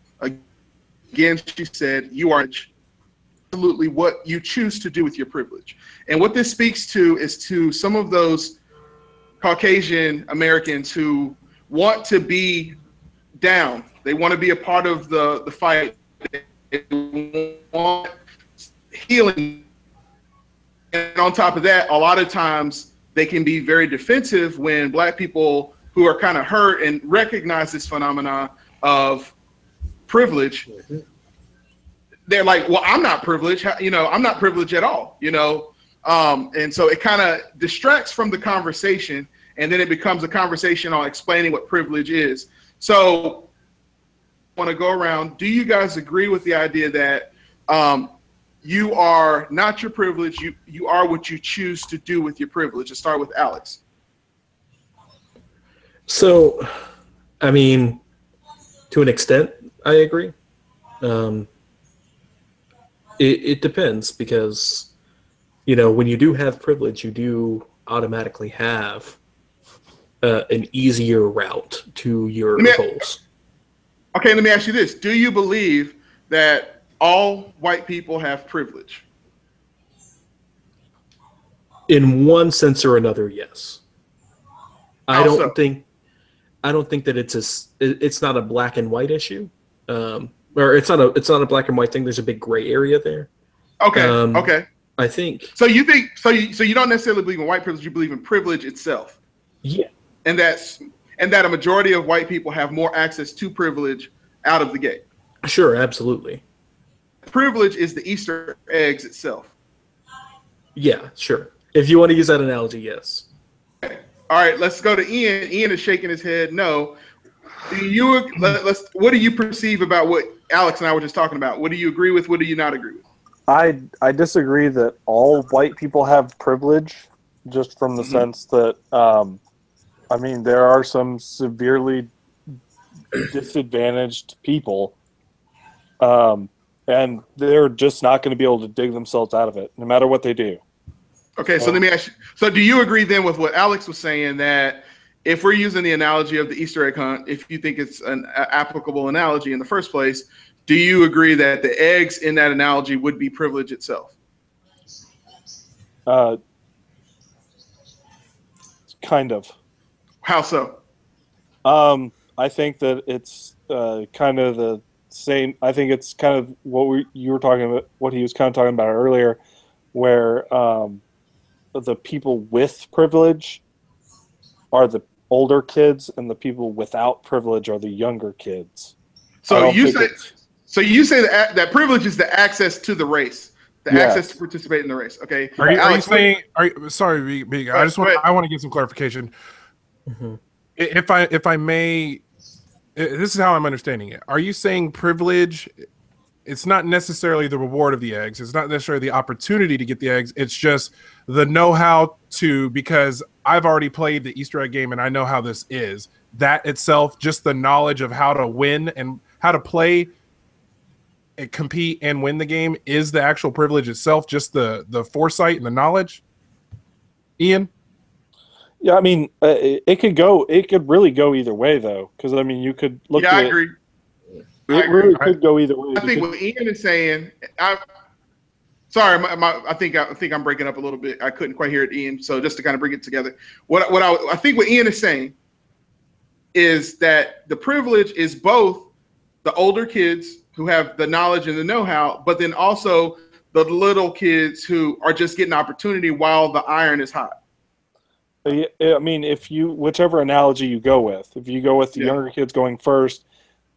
Again, she said, you are absolutely what you choose to do with your privilege. And what this speaks to is to some of those Caucasian Americans who want to be down. They want to be a part of the fight. They want healing. And on top of that, a lot of times they can be very defensive when Black people who are kind of hurt and recognize this phenomenon of privilege. They're like, well, I'm not privileged. You know, I'm not privileged at all, you know? And so it kind of distracts from the conversation, and then it becomes a conversation on explaining what privilege is. So I want to go around. Do you guys agree with the idea that you are not your privilege, you are what you choose to do with your privilege? Let's start with Alex. So, I mean, to an extent, I agree. It depends because, you know, when you do have privilege, you do automatically have an easier route to your goals. Okay, let me ask you this. Do you believe that all white people have privilege? In one sense or another, yes. I don't think that it's not a black and white issue, or it's not a black and white thing. There's a big gray area there. Okay. Okay. I think. So you think you don't necessarily believe in white privilege. You believe in privilege itself. Yeah. And that a majority of white people have more access to privilege out of the gate. Sure, absolutely. Privilege is the Easter eggs itself. Yeah, sure. If you want to use that analogy, yes. Okay. All right, let's go to Ian. Ian is shaking his head. No. What do you perceive about what Alex and I were just talking about? What do you agree with? What do you not agree with? I disagree that all white people have privilege, just from the sense that, I mean, there are some severely disadvantaged people, and they're just not going to be able to dig themselves out of it, no matter what they do. Okay, so let me ask you. So do you agree then with what Alex was saying, that if we're using the analogy of the Easter egg hunt, if you think it's an applicable analogy in the first place, do you agree that the eggs in that analogy would be privilege itself? Kind of. How so? I think that it's kind of the same. I think it's kind of what you were talking about, what he was kind of talking about earlier, where the people with privilege are the older kids, and the people without privilege are the younger kids. So you say that privilege is the access to the race, access to participate in the race. Okay. Are you saying? Sorry, Big. I want to get some clarification. Mm-hmm. If I may, this is how I'm understanding it. Are you saying privilege? It's not necessarily the reward of the eggs. It's not necessarily the opportunity to get the eggs. It's just the know-how to, because I've already played the Easter egg game and I know how this is. That itself, just the knowledge of how to win and how to play and compete and win the game is the actual privilege itself, just the foresight and the knowledge. Ian? Yeah, I mean, it could really go either way, though, because I mean, you could look at it. I agree. It really could go either way. I think what Ian is saying, sorry, I think I'm breaking up a little bit. I couldn't quite hear it, Ian. So just to kind of bring it together, I think what Ian is saying is that the privilege is both the older kids who have the knowledge and the know-how, but then also the little kids who are just getting opportunity while the iron is hot. I mean, whichever analogy you go with, if you go with the younger kids going first,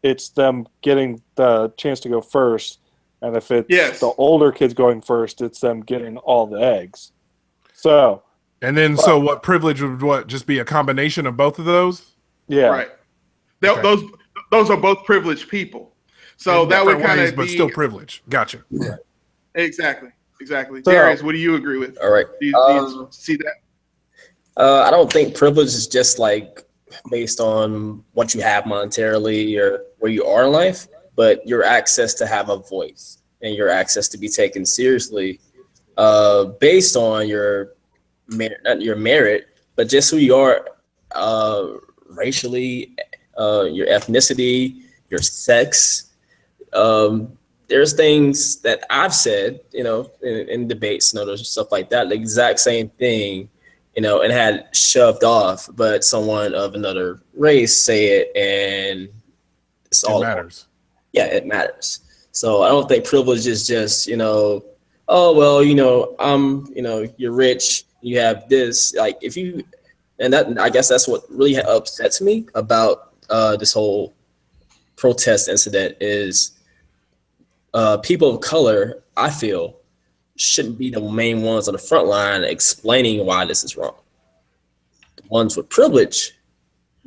it's them getting the chance to go first. And if it's Yes. the older kids going first, it's them getting all the eggs. So, And then, so what privilege would what just be a combination of both of those? yeah. Right. Okay. Those are both privileged people. So In that would different kind ways, of but be still privilege. Gotcha. exactly. So- Darius, what do you agree with? All right. Do you see that? I don't think privilege is just like based on what you have monetarily or where you are in life, but your access to have a voice and your access to be taken seriously based on your not your merit, but just who you are racially, your ethnicity, your sex. There's things that I've said, in debates and other stuff like that, the exact same thing, and had shoved off, but someone of another race say it, and it's all matters. Yeah, it matters. So I don't think privilege is just, oh well, you're rich, you have this. Like if you, and that I guess that's what really upsets me about this whole protest incident is people of color, I feel, shouldn't be the main ones on the front line explaining why this is wrong. The ones with privilege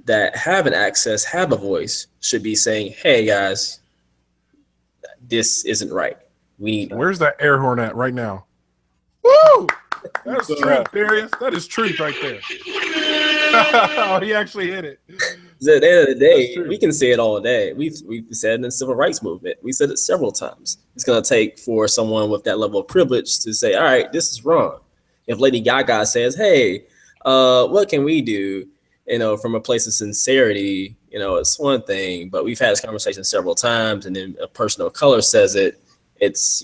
that have an access, have a voice, should be saying, hey guys, this isn't right. Where's that air horn at right now? Woo! That's truth, Darius. That is truth right there. Oh, he actually hit it. At the end of the day, true. we can say it all day. We've said it in the civil rights movement. We said it several times. It's going to take for someone with that level of privilege to say, all right, this is wrong. If Lady Gaga says, hey, what can we do? From a place of sincerity, it's one thing, but we've had this conversation several times, and then a person of color says it, it's,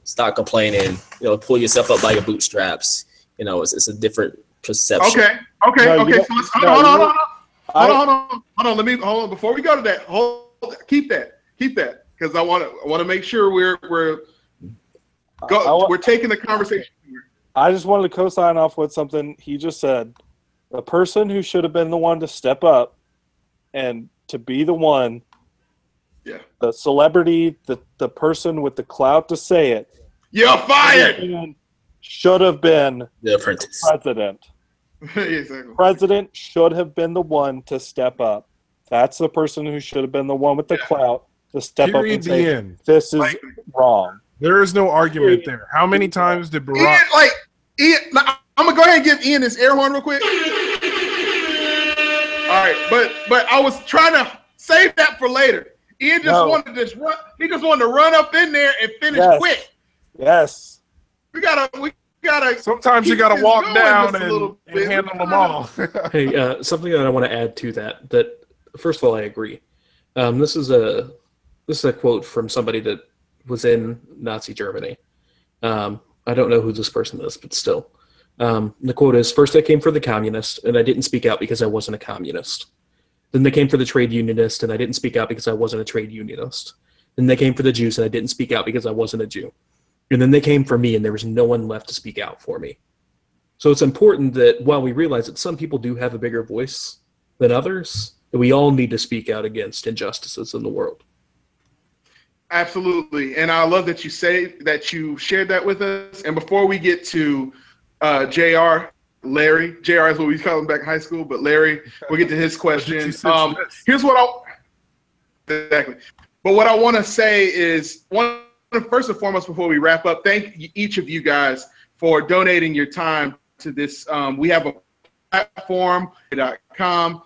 stop complaining, pull yourself up by your bootstraps. It's a different perception. Okay. No, So let's hold on. Let me hold on before we go to that. Keep that because I want to make sure we're taking the conversation. I just wanted to co-sign off with something he just said. The person who should have been the one to step up and to be the one, the celebrity, the person with the clout to say it. You're fired. Should have been The Apprentice. president. Exactly. President should have been the one to step up. That's the person who should have been the one with the clout to step up Period, and say, the end. this is wrong. There is no argument there. How many times did Barack? Ian, I'm gonna go ahead and give Ian his air horn real quick. All right, but I was trying to save that for later. Ian just wanted to run. He just wanted to run up in there and finish quick. Yes. We gotta. Sometimes you gotta walk down and handle them all. Hey, something that I want to add to that first of all, I agree. This is a quote from somebody that was in Nazi Germany. I don't know who this person is, but still. The quote is, first I came for the communist, and I didn't speak out because I wasn't a communist. Then they came for the trade unionist, and I didn't speak out because I wasn't a trade unionist. Then they came for the Jews, and I didn't speak out because I wasn't a Jew. And then they came for me, and there was no one left to speak out for me. So it's important that while we realize that some people do have a bigger voice than others, that we all need to speak out against injustices in the world. Absolutely, and I love that you shared that with us. And before we get to Larry is what we call him back in high school, but Larry, we'll get to his question. Here's what exactly. But what I want to say is, first and foremost, before we wrap up, thank each of you guys for donating your time to this. We have a platform.com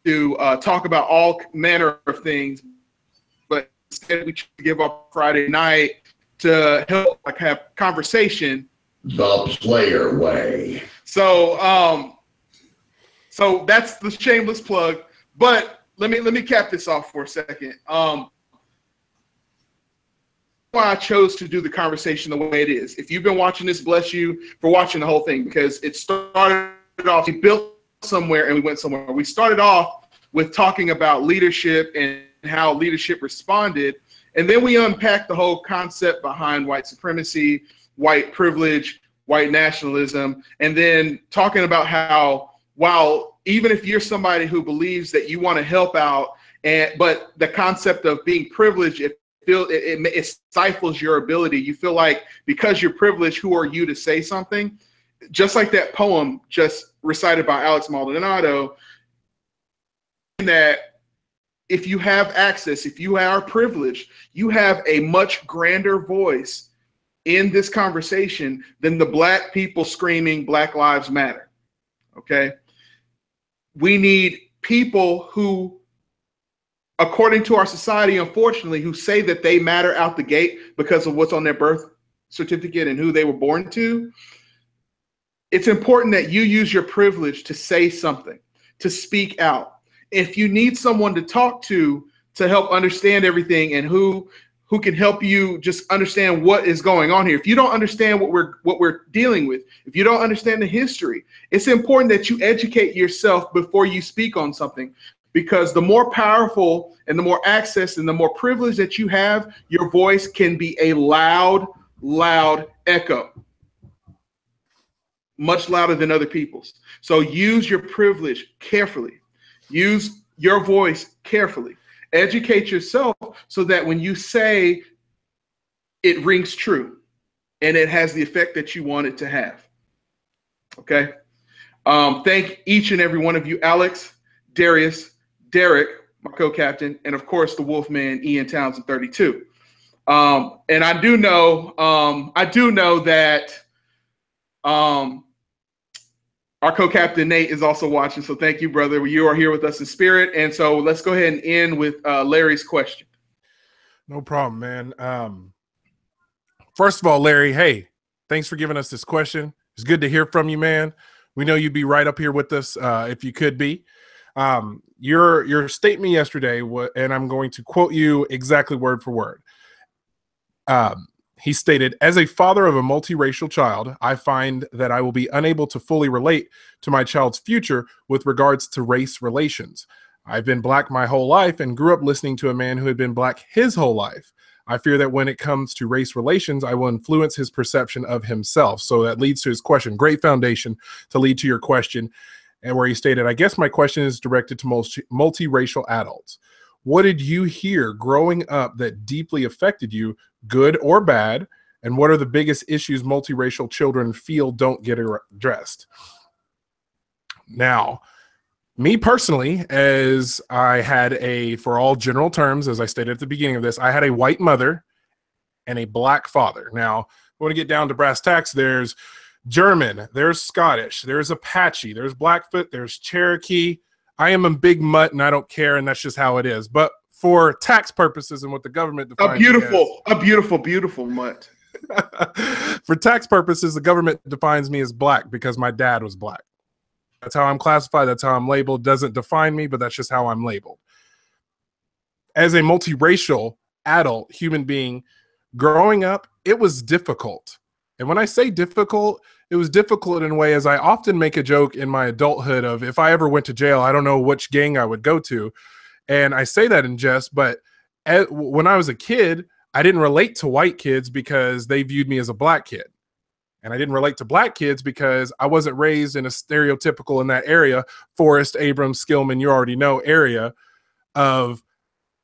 to talk about all manner of things, but instead we give up Friday night to help have conversation the player way. So so that's the shameless plug. But let me cap this off for a second. Why I chose to do the conversation the way it is. If you've been watching this, bless you for watching the whole thing, because it started off, we built somewhere and we went somewhere. We started off with talking about leadership and how leadership responded, and then we unpacked the whole concept behind white supremacy, white privilege, white nationalism, and then talking about how, while even if you're somebody who believes that you want to help out, but the concept of being privileged, if it stifles your ability. You feel like because you're privileged, who are you to say something? Just like that poem just recited by Alex Maldonado, that if you have access, if you are privileged, you have a much grander voice in this conversation than the black people screaming Black Lives Matter. Okay? We need people who, according to our society, unfortunately, who say that they matter out the gate because of what's on their birth certificate and who they were born to. It's important that you use your privilege to say something, to speak out. If you need someone to talk to help understand everything and who can help you just understand what is going on here. If you don't understand what we're dealing with, if you don't understand the history, it's important that you educate yourself before you speak on something, because the more powerful and the more access and the more privilege that you have, your voice can be a loud, loud echo, much louder than other people's. So use your privilege carefully. Use your voice carefully. Educate yourself so that when you say, it rings true and it has the effect that you want it to have. Okay. Thank each and every one of you, Alex, Darius, Derek, my co-captain, and of course the Wolfman, Ian Townsend 32. And I do know that our co-captain Nate is also watching, so thank you, brother. You are here with us in spirit, and so let's go ahead and end with Larry's question. No problem, man. First of all, Larry, hey, thanks for giving us this question. It's good to hear from you, man. We know you'd be right up here with us if you could be. Your statement yesterday, and I'm going to quote you exactly word for word. He stated, "As a father of a multiracial child, I find that I will be unable to fully relate to my child's future with regards to race relations. I've been black my whole life and grew up listening to a man who had been black his whole life. I fear that when it comes to race relations, I will influence his perception of himself." So that leads to his question. Great foundation to lead to your question, and where he stated, "I guess my question is directed to multiracial adults. What did you hear growing up that deeply affected you, good or bad? And what are the biggest issues multiracial children feel don't get addressed?" Now, me personally, as I had for all general terms, as I stated at the beginning of this, I had a white mother and a black father. Now, I want to get down to brass tacks. There's German, there's Scottish, there's Apache, there's Blackfoot, there's Cherokee. I am a big mutt and I don't care, and that's just how it is. But for tax purposes and what the government defines, a beautiful mutt. For tax purposes, the government defines me as black because my dad was black. That's how I'm classified. That's how I'm labeled. Doesn't define me, but that's just how I'm labeled. As a multiracial adult human being, growing up, it was difficult. And when I say difficult, it was difficult in a way, as I often make a joke in my adulthood of, if I ever went to jail, I don't know which gang I would go to. And I say that in jest, but when I was a kid, I didn't relate to white kids because they viewed me as a black kid. And I didn't relate to black kids because I wasn't raised in a stereotypical, in that area, Forrest, Abrams, Skillman, you already know, area of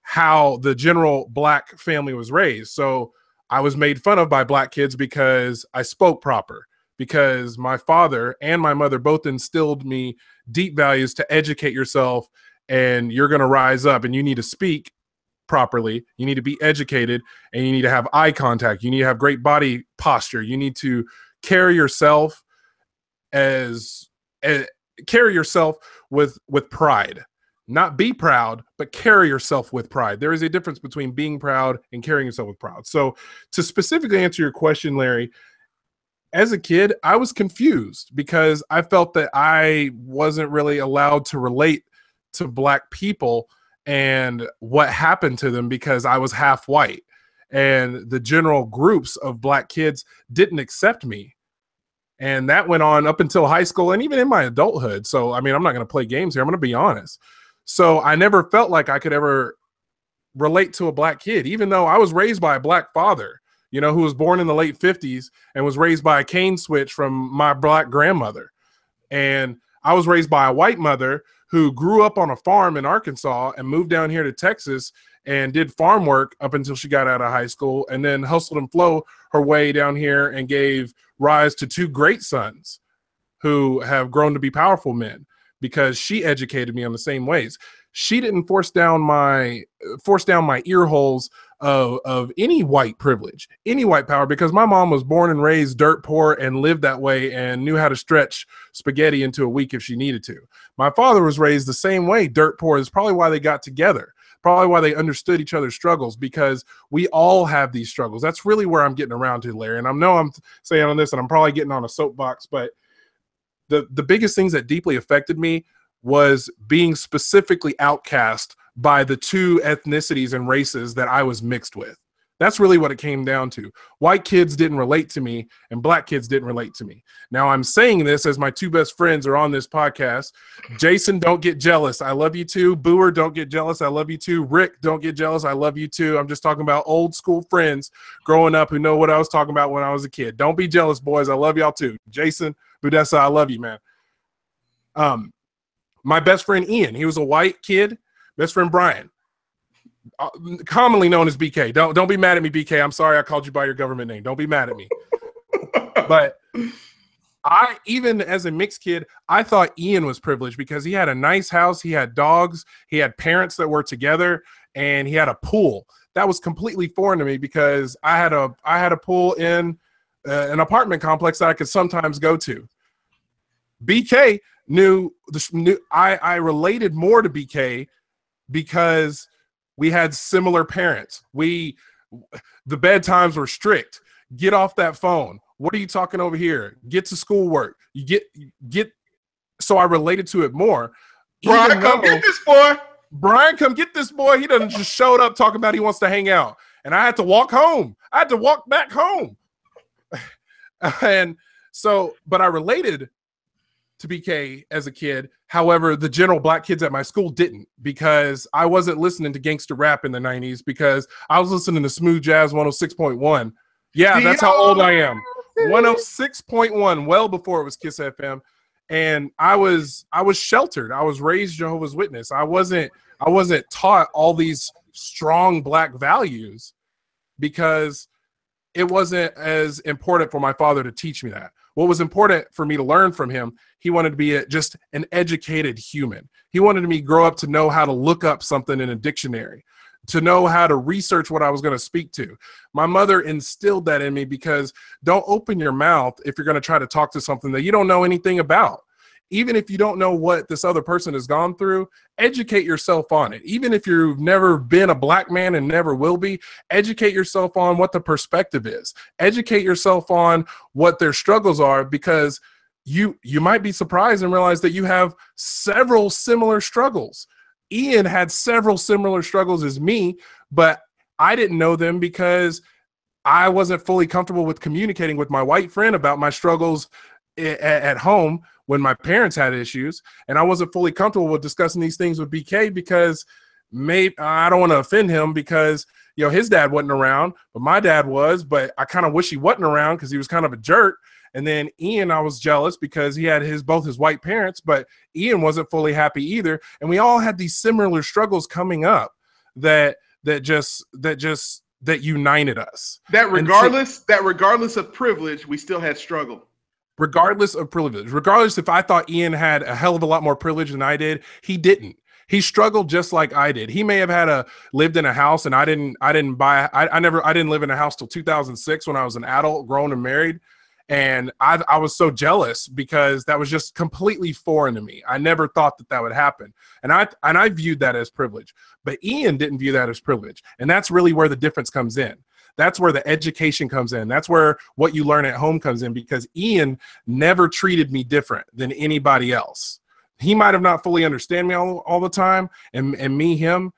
how the general black family was raised. So I was made fun of by black kids because I spoke proper, because my father and my mother both instilled me deep values to educate yourself, and you're going to rise up and you need to speak properly. You need to be educated, and you need to have eye contact. You need to have great body posture. You need to carry yourself with pride. Not be proud, but carry yourself with pride. There is a difference between being proud and carrying yourself with pride. So to specifically answer your question, Larry, as a kid, I was confused because I felt that I wasn't really allowed to relate to black people and what happened to them because I was half white. And the general groups of black kids didn't accept me. And that went on up until high school and even in my adulthood. So, I mean, I'm not going to play games here. I'm going to be honest. So I never felt like I could ever relate to a black kid, even though I was raised by a black father, you know, who was born in the late 50s and was raised by a cane switch from my black grandmother. And I was raised by a white mother who grew up on a farm in Arkansas and moved down here to Texas and did farm work up until she got out of high school, and then hustled and flow her way down here and gave rise to 2 great sons who have grown to be powerful men because she educated me on the same ways. She didn't force down my ear holes of any white privilege, any white power, because my mom was born and raised dirt poor and lived that way and knew how to stretch spaghetti into a week if she needed to. My father was raised the same way, dirt poor. Is probably why they got together, probably why they understood each other's struggles, because we all have these struggles. That's really where I'm getting around to, Larry. And I know I'm saying on this and I'm probably getting on a soapbox, but the biggest things that deeply affected me was being specifically outcast by the 2 ethnicities and races that I was mixed with. That's really what it came down to. White kids didn't relate to me and black kids didn't relate to me. Now I'm saying this as my 2 best friends are on this podcast. Jason, don't get jealous. I love you too. Booer, don't get jealous. I love you too. Rick, don't get jealous. I love you too. I'm just talking about old school friends growing up who know what I was talking about when I was a kid. Don't be jealous, boys. I love y'all too. Jason, Budessa, I love you, man. My best friend Ian, he was a white kid. Best friend Brian, commonly known as BK. Don't be mad at me, BK. I'm sorry I called you by your government name. Don't be mad at me. But I, even as a mixed kid, I thought Ian was privileged because he had a nice house, he had dogs, he had parents that were together, and he had a pool. That was completely foreign to me because I had a pool in an apartment complex that I could sometimes go to. BK I related more to BK because we had similar parents. The bedtimes were strict. Get off that phone. What are you talking over here? Get to schoolwork. You get. So I related to it more. Brian, come get this boy. Brian, come get this boy. He doesn't just showed up talking about he wants to hang out, and I had to walk home. I had to walk back home, and so. But I related to BK as a kid. However, the general black kids at my school didn't, because I wasn't listening to gangster rap in the 90s because I was listening to smooth jazz 106.1. Yeah, that's how old I am. 106.1, well before it was Kiss FM. And I was sheltered. I was raised Jehovah's Witness. I wasn't taught all these strong black values because it wasn't as important for my father to teach me that. What was important for me to learn from him, he wanted to be just an educated human. He wanted me to grow up to know how to look up something in a dictionary, to know how to research what I was going to speak to. My mother instilled that in me because don't open your mouth if you're going to try to talk to something that you don't know anything about. Even if you don't know what this other person has gone through, educate yourself on it. Even if you've never been a black man and never will be, educate yourself on what the perspective is. Educate yourself on what their struggles are, because you might be surprised and realize that you have several similar struggles. Ian had several similar struggles as me, but I didn't know them because I wasn't fully comfortable with communicating with my white friend about my struggles at home when my parents had issues, and I wasn't fully comfortable with discussing these things with BK because maybe I don't want to offend him because, you know, his dad wasn't around, but my dad was, but I kind of wish he wasn't around because he was kind of a jerk. And then Ian, I was jealous because he had both his white parents, but Ian wasn't fully happy either. And we all had these similar struggles coming up that united us. That regardless of privilege, we still had struggle. Regardless of privilege, regardless if I thought Ian had a hell of a lot more privilege than I did, he didn't. He struggled just like I did. He may have lived in a house, and I didn't live in a house till 2006 when I was an adult, grown and married. And I was so jealous because that was just completely foreign to me. I never thought that would happen. And I viewed that as privilege, but Ian didn't view that as privilege. And that's really where the difference comes in. That's where the education comes in. That's where what you learn at home comes in, because Ian never treated me different than anybody else. He might have not fully understand me all the time, and me him,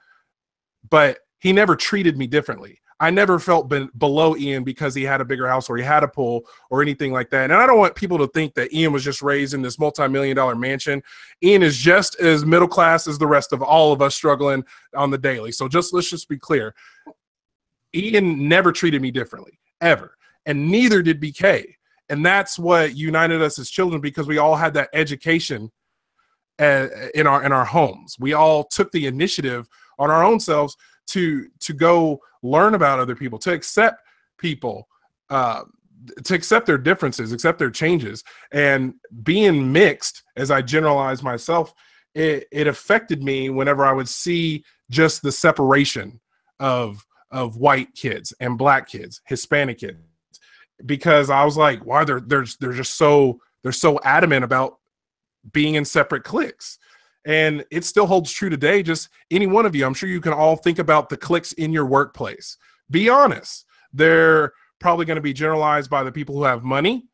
but he never treated me differently. I never felt below Ian because he had a bigger house or he had a pool or anything like that. And I don't want people to think that Ian was just raised in this multi-million-dollar mansion. Ian is just as middle class as the rest of all of us struggling on the daily. So let's just be clear. Ian never treated me differently, ever. And neither did BK. And that's what united us as children, because we all had that education in our homes. We all took the initiative on our own selves to go learn about other people, to accept people, to accept their differences, accept their changes. And being mixed, as I generalize myself, it affected me whenever I would see just the separation of white kids and black kids, Hispanic kids, because I was like, why they're just so adamant about being in separate cliques. And it still holds true today. Just any one of you, I'm sure you can all think about the cliques in your workplace. Be honest. They're probably going to be generalized by the people who have money.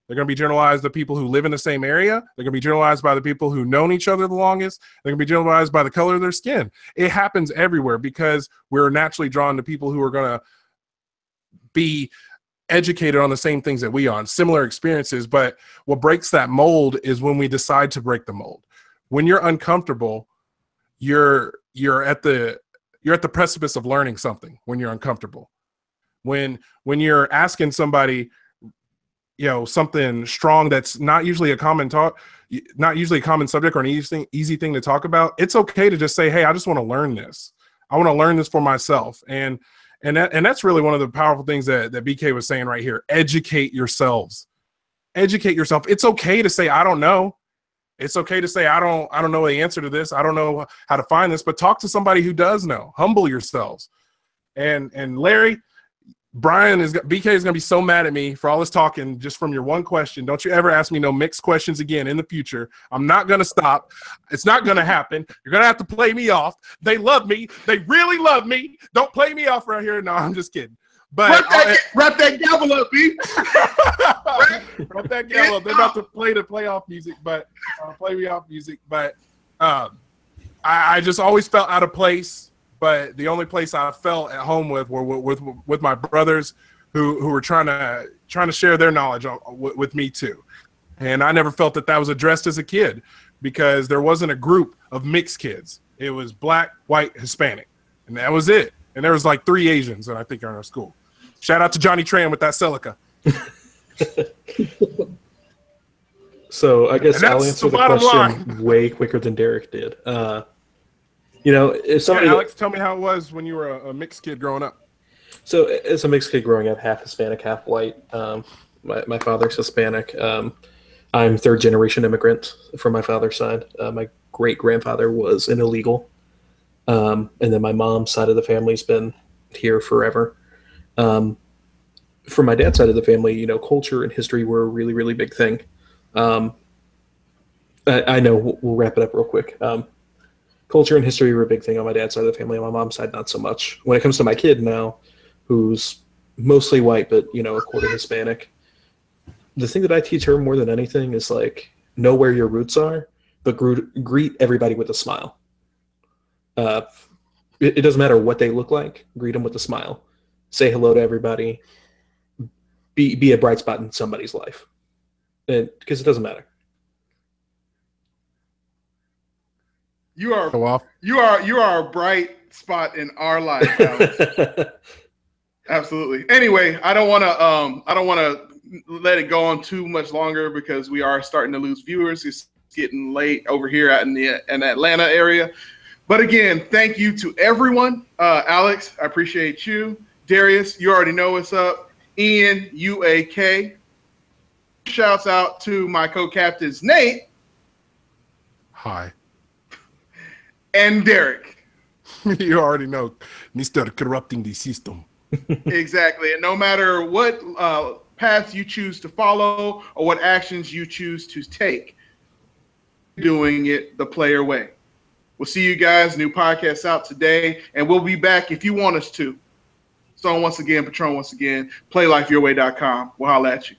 They're going to be generalized by the people who live in the same area. They're going to be generalized by the people who've known each other the longest. They're going to be generalized by the color of their skin. It happens everywhere because we're naturally drawn to people who are going to be educated on the same things that we are, similar experiences. But what breaks that mold is when we decide to break the mold. When you're uncomfortable, you're at the precipice of learning something. When you're uncomfortable, when you're asking somebody, something strong that's not usually a common subject or an easy thing to talk about, it's okay to just say, hey, I just want to learn this. I want to learn this for myself. And that's really one of the powerful things that BK was saying right here. Educate yourselves. Educate yourself. It's okay to say, I don't know. It's okay to say, I don't know the answer to this. I don't know how to find this, but talk to somebody who does know. Humble yourselves. And Larry, BK is going to be so mad at me for all this talking just from your one question. Don't you ever ask me no mixed questions again in the future. I'm not going to stop. It's not going to happen. You're going to have to play me off. They love me. They really love me. Don't play me off right here. No, I'm just kidding. But wrap that gavel up, B. Wrap that gavel up. They're about to play the playoff music, but play me off music. But I just always felt out of place. But the only place I felt at home with were with my brothers, who were trying to share their knowledge with me too. And I never felt that was addressed as a kid because there wasn't a group of mixed kids. It was black, white, Hispanic, and that was it. And there was like 3 Asians that I think are in our school. Shout out to Johnny Tran with that Celica. So I guess I'll answer the question way quicker than Derek did. If somebody, Alex, tell me how it was when you were a mixed kid growing up. So as a mixed kid growing up, half Hispanic, half white. My father's Hispanic. I'm third-generation immigrant from my father's side. My great-grandfather was an illegal. And then my mom's side of the family's been here forever. For my dad's side of the family, culture and history were a really, really big thing. I know we'll wrap it up real quick. Culture and history were a big thing on my dad's side of the family. On my mom's side, not so much. When it comes to my kid now, who's mostly white, but, a quarter Hispanic, the thing that I teach her more than anything is, know where your roots are, but greet everybody with a smile. It doesn't matter what they look like. Greet them with a smile. Say hello to everybody. Be a bright spot in somebody's life. Because it doesn't matter. You are a bright spot in our life, Alex. Absolutely. Anyway, I don't want to let it go on too much longer because we are starting to lose viewers. It's getting late over here in the Atlanta area. But again, thank you to everyone. Alex, I appreciate you. Darius, you already know what's up. Ian, UAK. Shouts out to my co-captains, Nate. Hi. And Derek. You already know, Mr. Corrupting the System. Exactly. And no matter what path you choose to follow or what actions you choose to take, doing it the player way. We'll see you guys. New podcast out today. And we'll be back if you want us to. So once again, Patron once again, playlifeyourway.com. We'll holla at you.